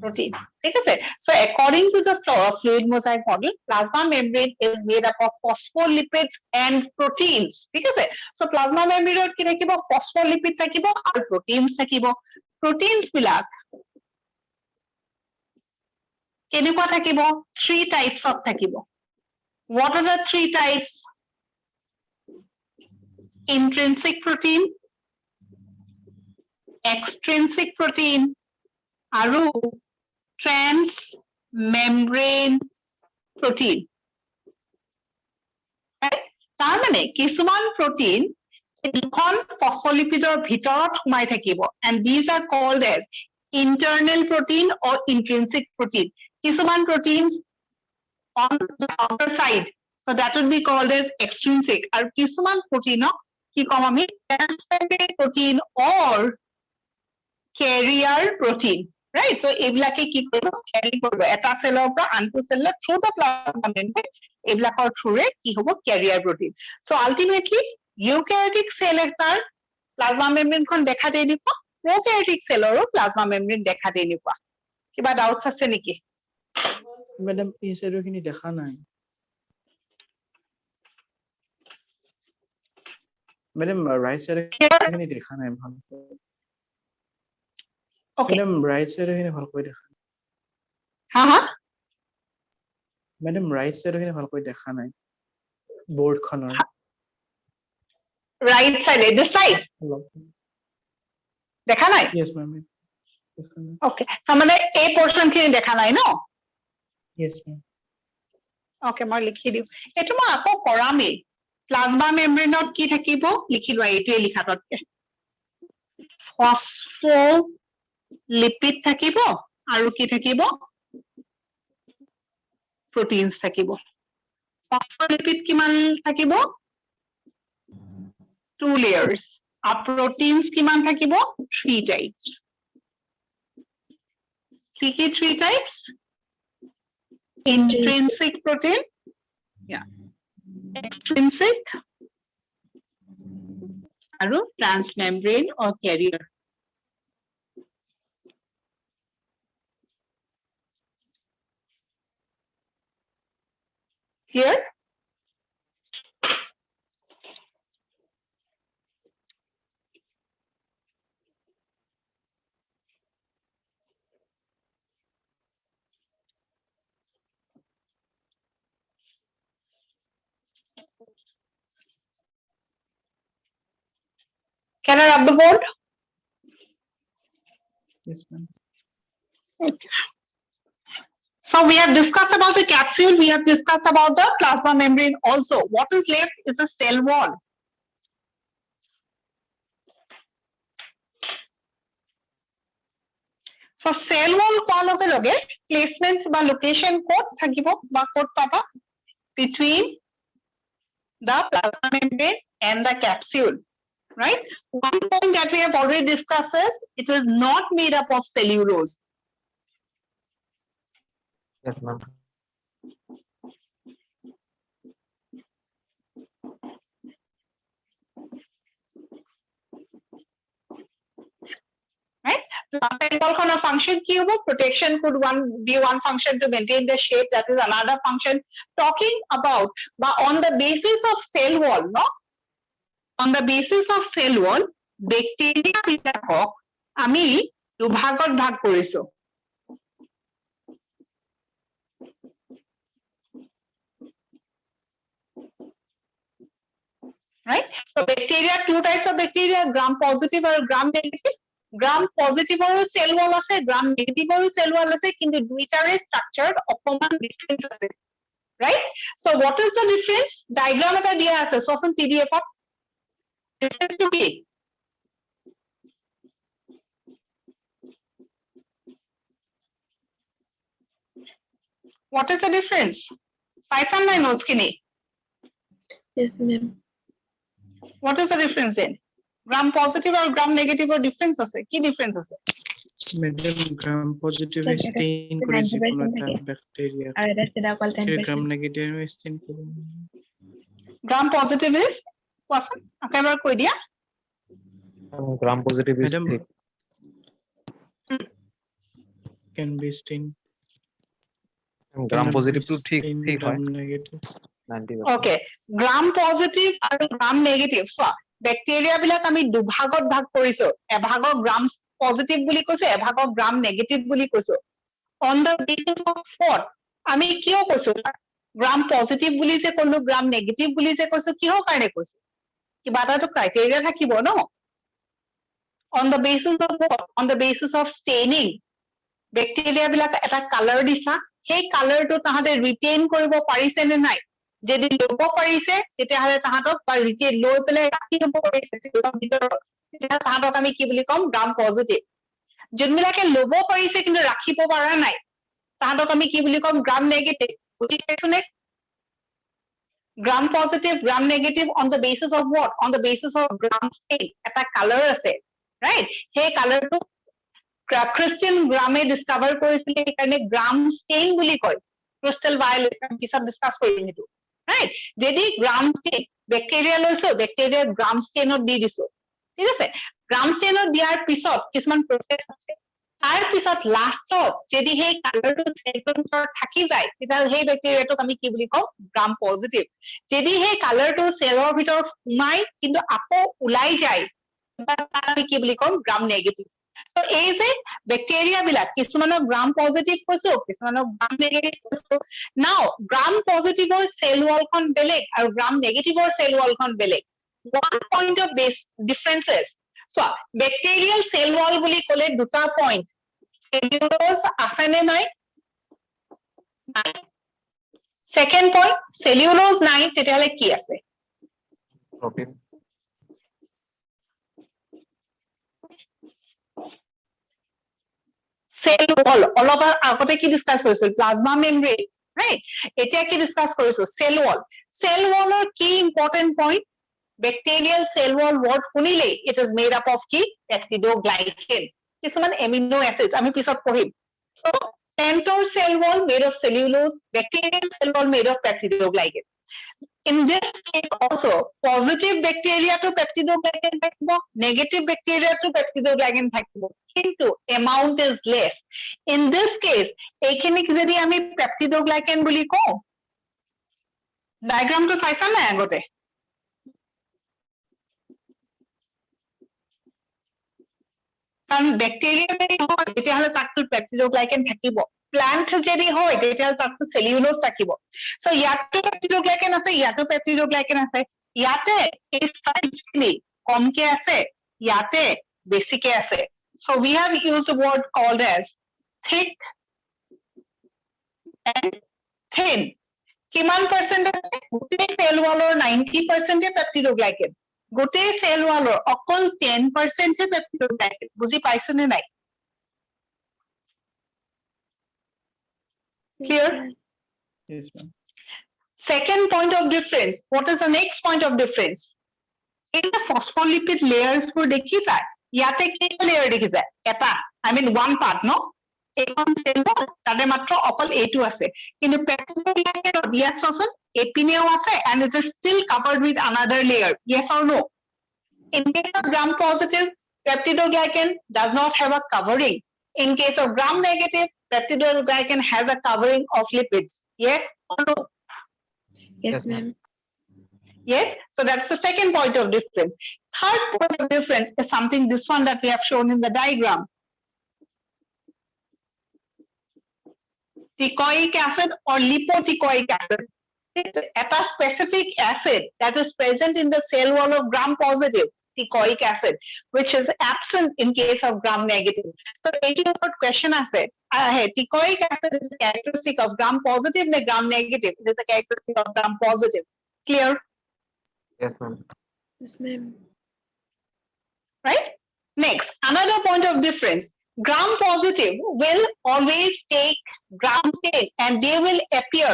protein ঠিক আছে so according to the fluid mosaic model plasma membrane is made up of phospholipids and proteins ঠিক আছে so plasma membrane ত কি থাকিব phospholipid থাকিব আৰু proteins থাকিব proteins বিলাক কেনেকুৱা থাকিব three types of থাকিব what are the three types intrinsic protein extrinsic protein আৰু transmembrane protein তাৰ মানে কিছুমান protein দুখন phospholipidৰ ভিতৰত সোমাই থাকিব and these are called as internal protein or intrinsic protein কিছুমান proteins on the outer side so that would be called as extrinsic আৰু কিছুমান protein কি কম আমি transmembrane protein or carrier protein right so এইবিলাকে কি কৰিব carry কৰিব এটা cellৰ পৰা আনটো cellৰ through the plasma membrane এইবিলাকৰ through কি হ'ব carrier protein so ultimately eukaryotic cell এটাৰ plasma membrane খন দেখাত এনেকুৱা prokaryotic cellৰো plasma membrane দেখাত এনেকুৱা কিবা doubts আছে নেকি মেডাম এই সাইডৰ খিনি দেখা নাই মেডাম ৰাইট সাইডৰ খিনি দেখা নাই ভালকৈ okay মেডাম ৰাইট সাইডৰ খিনি ভালকৈ দেখা ha মেডাম ৰাইট সাইডৰ খিনি ভালকৈ দেখা নাই বৰ্ড খনৰ right side this side দেখা নাই ইয়েস ম্যাম দেখা নাই okay তাৰমানে এই portion খিনি দেখা নাই ন ইয়েস ম্যাম okay মই লিখি দিম এটো মই আকৌ কৰামেই plasma membrane ত কি থাকিব লিখি লোৱা এইটোৱে লিখাতকে phospholipid থাকিব আৰু কি থাকিব proteins থাকিব phospholipid কিমান থাকিব two layers আৰু proteins কিমান থাকিব three types কি three types intrinsic protein yeah extrinsic আৰু transmembrane or carrier clear Can I rub the board? Yes, ma'am. So we have discussed about the capsule. We have discussed about the plasma membrane also. What is left is the cell wall. So cell wall কোৱাৰ লগে লগে placement বা location ক'ত থাকিব বা ক'ত পাবা between the plasma membrane and the capsule, right? One point that we have already discussed is it is not made up of cellulose. Yes, ma'am. Right? Plasma wall function কি হ'ব? Protection could be one function to maintain the shape. That is another function. Talking about, but on the basis of cell wall, no? On the basis of cell wall, bacteria বিলাকক আমি দুভাগত ভাগ কৰিছো. Right? So bacteria, two types of bacteria, gram positive or gram negative. Gram positive or cell wall আছে, gram negative or cell wall আছে, কিন্তু দুইটাৰে structured অকমান difference আছে. Right? So what is the difference? Diagram এটা দিয়া আছে, চোৱাচোন PDF ত. Difference to কি? What is the difference? চাইছান নাই notes খিনি? Yes, ma'am. What is the difference then? Gram positive or gram negative or difference আছে? কি difference আছে? Madam, gram positive Like stain এটা করে 90% যেকোনো একটা থাকে। ব্যাকটেরিয়া আর এটা সেটা অকল 10%। gram negative stain করে Gram positive is কোৱাচোন আকৌ এবাৰ কৈ দিয়া. Gram positive is Madam, thick. can be stain Gram cannot positive be to thick stain thick হয় gram negative 90%. Okay, gram positive আৰু gram negative. চোৱা, বেক্টেৰিয়া বিলাক আমি দুভাগত ভাগ কৰিছো. এভাগক gram positive বুলি কৈছো, এভাগক gram negative বুলি কৈছো. On the basis of what? আমি কিয় কৈছো? Gram positive বুলি যে ক'লো, gram negative বুলি যে কৈছো, কিহৰ কাৰণে কৈছো? কিবা এটাতো criteria থাকিব ন? On the basis of what? On the basis of staining. Bacteria বিলাক এটা কালাৰ দিছা, সেই কালাৰটো তাহাঁতে ৰিটেইন কৰিব পাৰিছে নে নাই? যদি ল'ব পাৰিছে তেতিয়াহ'লে তাহাঁতক বা ৰিটেইন লৈ পেলাই ৰাখি ল'ব পাৰিছে তেতিয়া তাহাঁতক আমি কি বুলি ক'ম? গ্ৰাম পজিটিভ. যোনবিলাকে ল'ব পাৰিছে কিন্তু ৰাখিব পৰা নাই তাহাঁতক আমি কি বুলি ক'ম? গ্ৰাম নেগেটিভ. বুজি পাইছনে? গ্ৰাম পজিটিভ, গ্ৰাম negative on the basis of what? On the basis of গ্ৰাম stain. এটা কালাৰ আছে, ৰাইট? সেই কালাৰটো ক্ৰিষ্টেল গ্ৰামে ডিস্কভাৰ কৰিছিলে, সেইকাৰণে গ্ৰাম ষ্টেইন বুলি কয়. ক্ৰিষ্টেল ভায়োলেট পিছত ডিসকাস কৰিম সেইটো, ৰাইট? যদি গ্ৰাম ষ্টেইন বেক্টেৰিয়া লৈছো, বেক্টেৰিয়া গ্ৰাম ষ্টেইনত দি দিছো, ঠিক আছে? গ্ৰাম ষ্টেইনত দিয়াৰ পিছত কিছুমান প্ৰসেস আছে, তাৰ পিছত লাষ্টত যদি সেই কালাৰটো চেলটোৰ ভিতৰত থাকি যায় তেতিয়া সেই বেক্টেৰিয়াটোক আমি কি বুলি কওঁ? গ্ৰাম পজিটিভ. যদি সেই কালাৰটো চেলৰ ভিতৰত সোমাই কিন্তু আকৌ ওলাই যায় তাক আমি কি বুলি কওঁ? গ্ৰাম নেগেটিভ. So এই যে বেক্টেৰিয়া বিলাক কিছুমানৰ গ্ৰাম পজিটিভ কৈছো, কিছুমানৰ গ্ৰাম নেগেটিভ কৈছো. Now গ্ৰাম পজিটিভৰ চেল ৱালখন বেলেগ আৰু গ্ৰাম নেগেটিভৰ চেল ৱালখন বেলেগ. One point of differences. So bacterial চেল ৱাল বুলি ক'লে দুটা পইণ্ট, চেলুলোজ আছে নে নাই? Second point, চেলুলোজ নাই তেতিয়াহ'লে কি আছে? Protein. Cell wall, অলপ আগতে কি ডিসকাস কৰিছিল? Plasma membrane, right? এতিয়া কি ডিসকাস কৰিছো? Cell wall. সেল ওয়ালৰ কি important point? Bacterial cell wall word শুনিলে it is made up of কি? পেপটিডোগ্লাইকেন, কিছুমান এমিনো এসিডস আমি পিছত পঢ়িম. So central cell wall made of cellulose, bacterial cell wall made of peptidoglycan. In this case also, positive bacteria to peptidoglycan থাকিব, negative bacteria to peptidoglycan থাকিব, কিন্তু amount is less. In this case, এইখিনিক যদি আমি peptidoglycan বুলি কওঁ, ডায়াগ্ৰামটো চাইছা নাই আগতে? কারণ ব্যাকটেরিয়া যদি হয় তেতিয়াহ'লে তাতটো পেপটিডোগ্লাইকেন থাকিব, প্লান্ট যদি হয় তেতিয়াহ'লে তাতটো সেলুলোজ থাকিব. সো ইয়াতো পেপটিডোগ্লাইকেন আছে, ইয়াতো পেপটিডোগ্লাইকেন আছে, ইয়াতে এই সাইডখিনি কমকে আছে, ইয়াতে বেছিকে আছে so we have used the word called as thick and thin কিমান percent আছে গোটেই cell wall 90% peptidoglycan গোটেই cell wall অকল 10% peptidoglycan বুজি পাইছনে নাই clear Yes, ma'am. second point of difference what is the next point of difference in the phospholipid layers for দেখিছা ইয়াতে কেইটা layer দেখিছা এটা I mean one part no এখন cell wall তাতে মাত্ৰ অকল এইটো আছে কিন্তু peptidoglycan দিয়াছ চোন এপিনেও আছে and it is still covered with another layer yes or no in case of gram positive peptidoglycan does not have a covering in case of gram negative peptidoglycan has a covering of lipids yes or no Yes, Yes, ma'am. ma'am. yes so that's the second point of difference third point of difference is something this one that we have shown in the diagram teichoic acid or lipoteichoic acid it's a specific acid that is present in the cell wall of gram positive teichoic acid which is absent in case of gram negative so eighty question acid teichoic acid is a characteristic of gram positive and gram negative it is a characteristic of gram positive clear Yes, ma'am. Yes, ma'am. right next another point of difference gram positive will always take gram state and they will appear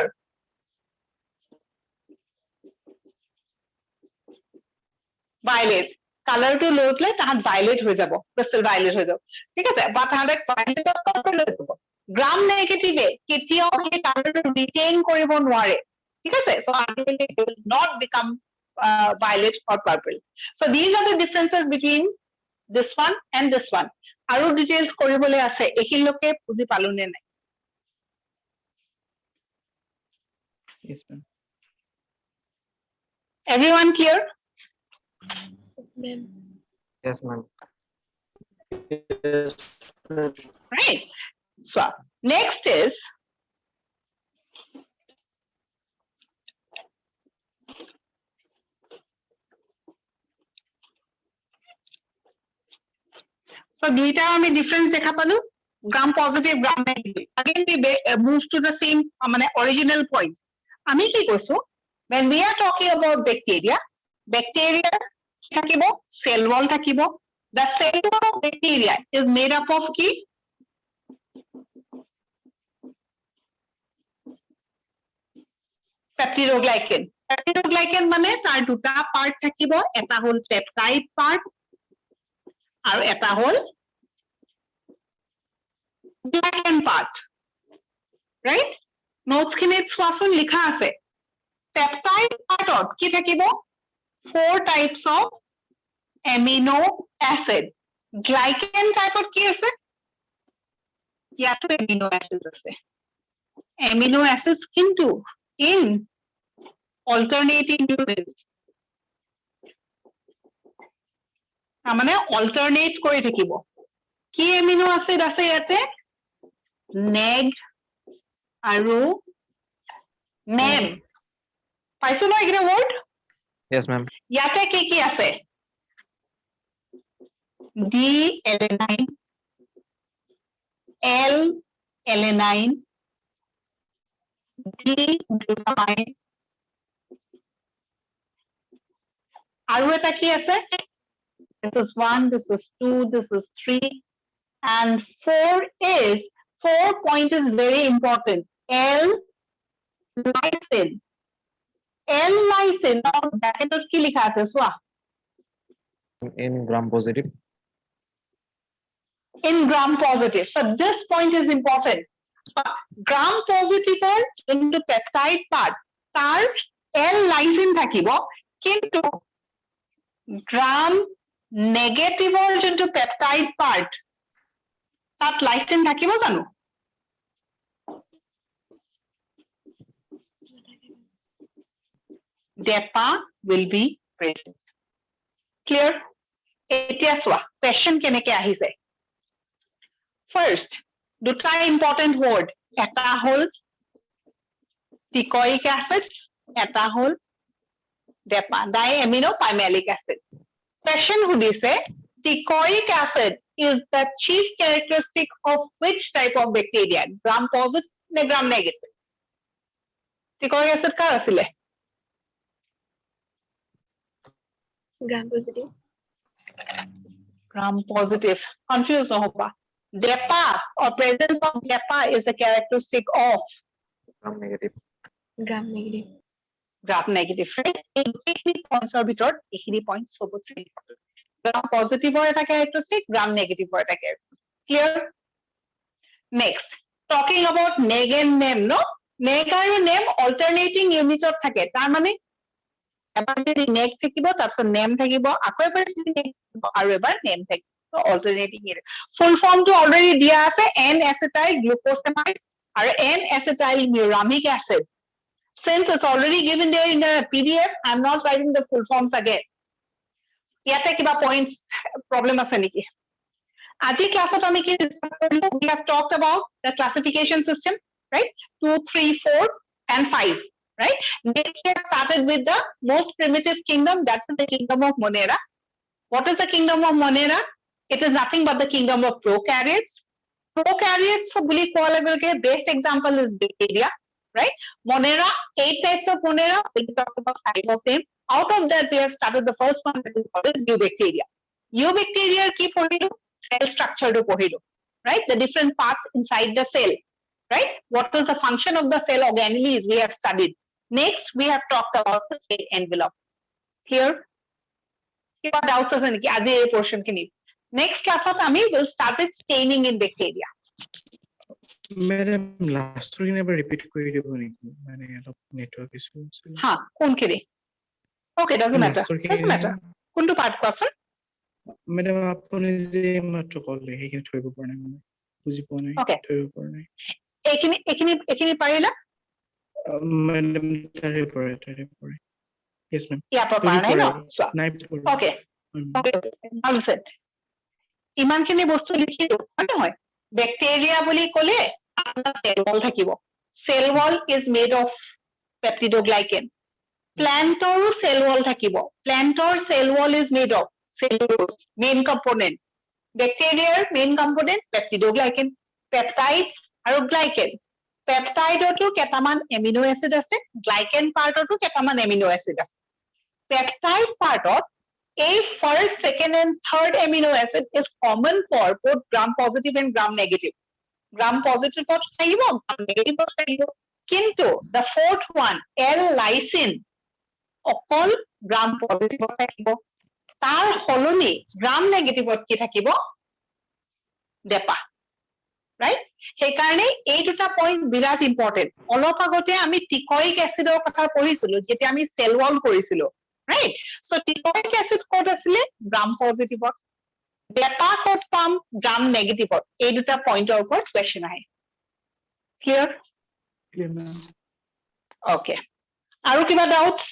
violet color to লৈ পেলাই তাহাঁত violet হৈ যাব crystal violet হৈ যাব ঠিক আছে বা তাহাঁতে violet purple হৈ যাব gram negative কেতিয়াও সেই color retain কৰিব নোৱাৰে ঠিক আছে so ultimately it will not become violet or purple so these are the differences between this one and this one আৰু details কৰিবলৈ আছে এইখিনিলৈকে বুজি পালো নে নাই Yes, ma'am. everyone clear Yes, ma'am. Yes, ma'am. right so next is so দুইটা আমি difference দেখা পালো gram positive gram negative again we move to the same মানে original point আমি কি কৈছো when we are talking about bacteria থাকিব cell wall থাকিব the cell wall of bacteria is made up of কি peptidoglycan peptidoglycan মানে তাৰ দুটা part থাকিব এটা হল peptide part আৰু এটা হল glycan part right notes খিনিত চোৱাচোন লিখা আছে peptide partত কি থাকিব 4 types of amino acid glycan typeত কি আছে ইয়াতো amino acids আছে amino acids কিন্তু in alternating units মানে alternate কৰি থাকিব কি amino acid আছে ইয়াতে neg আৰু nem পাইছো ন এইকেইটা word Yes, ma'am. ইয়াতে কি আছে D alanine L alanine D glutamine আৰু এটা কি আছে this is 1 this is 2 this is 3 and 4 is 4 point is very important L lysine L lysine now bracket কি লিখা আছে চোৱা In gram positive. in gram positive so this point is important gram positive into peptide part tar L lysine থাকিব কিন্তু gram negative into peptide part তাত lysine থাকিব জানো DEPA will be present clear এতিয়া চোৱা question কেনেকে আহিছে first দুটা important word এটা হল teichoic acid এটা হল DEPA diamino pimalic acid question সুধিছে Teichoic acid is the chief characteristic of which type of bacteria? Gram positive ne gram negative? Teichoic acid কাৰ আছিলে? Gram positive. Gram positive. Confused নহবা. DEPA or presence of DEPA is the characteristic of Gram negative. gram negative, right? Eighty points or ভিতৰত এইখিনি points সবতছে important. Gram positive or এটা characteristic, gram negative or এটা characteristic. Clear? Next, talking about neg and nem, no? Neg আৰু nem alternating unit of থাকে. তাৰ মানে এবাৰ যদি neg থাকিব, তাৰপিছত nem থাকিব, আকৌ এবাৰ যদি neg থাকিব, আৰু এবাৰ nem থাকিব. So alternating unit. Full form to already দিয়া আছে N-acetyl glucosamine আৰু N-acetyl muramic acid. Since it's already given there in the PDF, I'm not writing the full forms again. ইয়াতে কিবা points problem আছে নেকি? আজি ক্লাছত আমি কি discuss কৰিলো? We have talked about the classification system, right? 2, 3, 4, and 5, right? Next we have started with the most primitive kingdom, that's the kingdom of Monera. What is the kingdom of Monera? It is nothing but the kingdom of prokaryotes. Prokaryotes বুলি কোৱাৰ লগে লগে best example is bacteria, right? Monera, 8 types of Monera. We'll talk about 5 of them. Out of that, we have started the first one, that is called as eubacteria. Eubacteria কি পঢ়িলো? Cell structure to পঢ়িলো, right? The different parts inside the cell, right? What is the function of the cell organelles we have studied. Next, we have talked about the cell envelope. Clear? কিবা doubts আছে নেকি আজি এই portion খিনি? Next class আমি will start with staining in bacteria. Madam, last টো এবাৰ repeat কৰি দিব নেকি? মানে অলপ নেটৱৰ্ক ইছ্যু আছিল। হা কোনখিনি? Okay, doesn't matter. Last ৰ খিনি- Doesn't matter. কোনটো part কোৱাচোন? মেডাম আপুনি যে মাত্ৰ ক'লে সেইখিনি ধৰিব পৰা নাই মানে বুজি পোৱা নাই Okay. ধৰিব পৰা নাই এইখিনি পাৰিলা? মেডাম তাৰে পৰে yes ma'am ইয়াৰ পৰা পৰা নাই ন? চোৱা। নাই পৰা Okay. Okay. Well said. ইমানখিনি বস্তু লিখিলো হয় নহয়? বেক্টেৰিয়া বুলি ক'লে আপোনাৰ cell wall থাকিব. Cell wall is made of peptidoglycan. Plantor cell wall থাকিব. Plantor cell wall is made of cellulose, main component. Bacteria main component peptidoglycan, peptide আৰু glycan. Peptide তো কেইটামান amino acid আছে, glycan part তো কেইটামান amino acid আছে. Peptide part a first, second, and third amino acid is common for both gram positive and gram negative. Gram positive থাকিব, gram negative থাকিব. কিন্তু the fourth one, L-lysine, অকল gram positive থাকিব. তাৰ সলনি gram negative কি থাকিব? DEPA. Right? সেইকাৰণে এই দুটা point বিৰাট important. অলপ আগতে আমি teichoic acidৰ কথা পঢ়িছিলো যেতিয়া আমি cell wall কৰিছিলো. Right? So teichoic acid ক'ত আছিলে? Gram positive. DEPA ক'ত পাম? Gram negative. এই দুটা pointৰ ওপৰত question আহে. Clear? Clear, ma'am. Okay. আৰু কিবা doubts?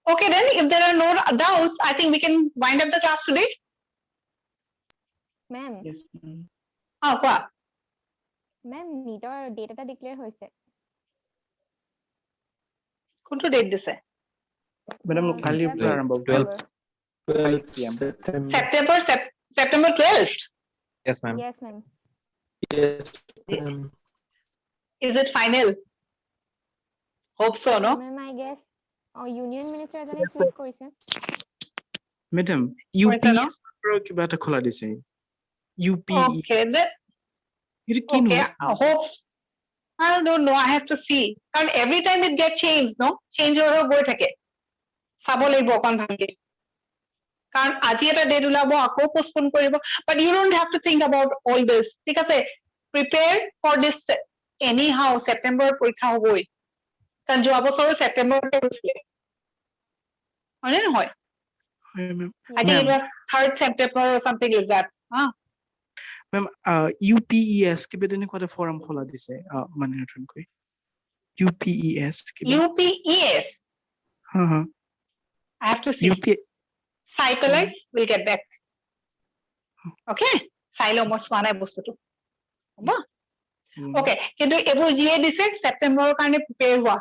Okay then, if there are no doubts, I think we can wind up the class today. Ma'am, Yes ma'am. কোৱা। ma'am, NEETৰ date এটা declare হৈছে। কোনটো date দিছে? মেডাম কালিৰ পৰা আৰম্ভ হ'ব 12th. 12 PM September 12th. Yes, ma'am. Yes, ma'am. Is it final? Hope so, no? Ma'am, I guess union minister এজনে tweet কৰিছে। মেডাম কৈছে ন? UP কিবা এটা খোলা দিছে UP Okay, then, এটা কি okay, no hope. I don't know, I have to see. কাৰণ every time it get changed, no? Change হৈ গৈ থাকে। চাব লাগিব অকণ ভালকে। কাৰণ আজি এটা date ওলাব, আকৌ postpone কৰিব। But you don't have to think about all this. ঠিক আছে? Prepare for this anyhow, September পৰীক্ষা হ'বই। কাৰণ যোৱা বছৰো ছেপ্টেম্বৰতে হৈছিলে। হয়নে নহয়? হয় মেম I think it Ma'am. was 3rd September or something like that. Ma'am UPES কিবা তেনেকুৱা এটা ফৰাম খোলা দিছে মানে নতুনকৈ UPES কিবা UPES. Ha Ha I have to see. UP চাই পেলাই we'll get back. Okay? চাই লওঁ মই চোৱা নাই বস্তুটো। হ'ব? Okay, কিন্তু এইবোৰ যিয়ে দিছে ছেপ্টেম্বৰৰ কাৰণে প্ৰিপেয়াৰ হোৱা।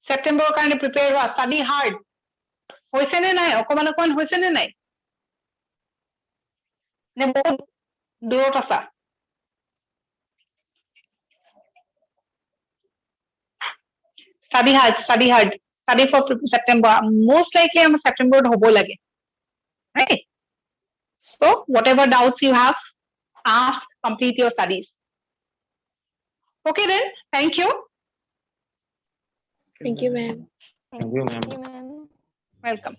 September কাৰণে prepare হোৱা, study hard. হৈছে নে নাই? অকমান হৈছে নে নাই? নে বহুত দূৰত আছা? Study hard, study hard. Study for September. Most likely আমাৰ September হ'ব লাগে. Right? So, whatever doubts you have, ask, complete your studies. Okay then, thank you. Thank you, ma'am. Thank you, ma'am. Thank you, ma'am. Welcome.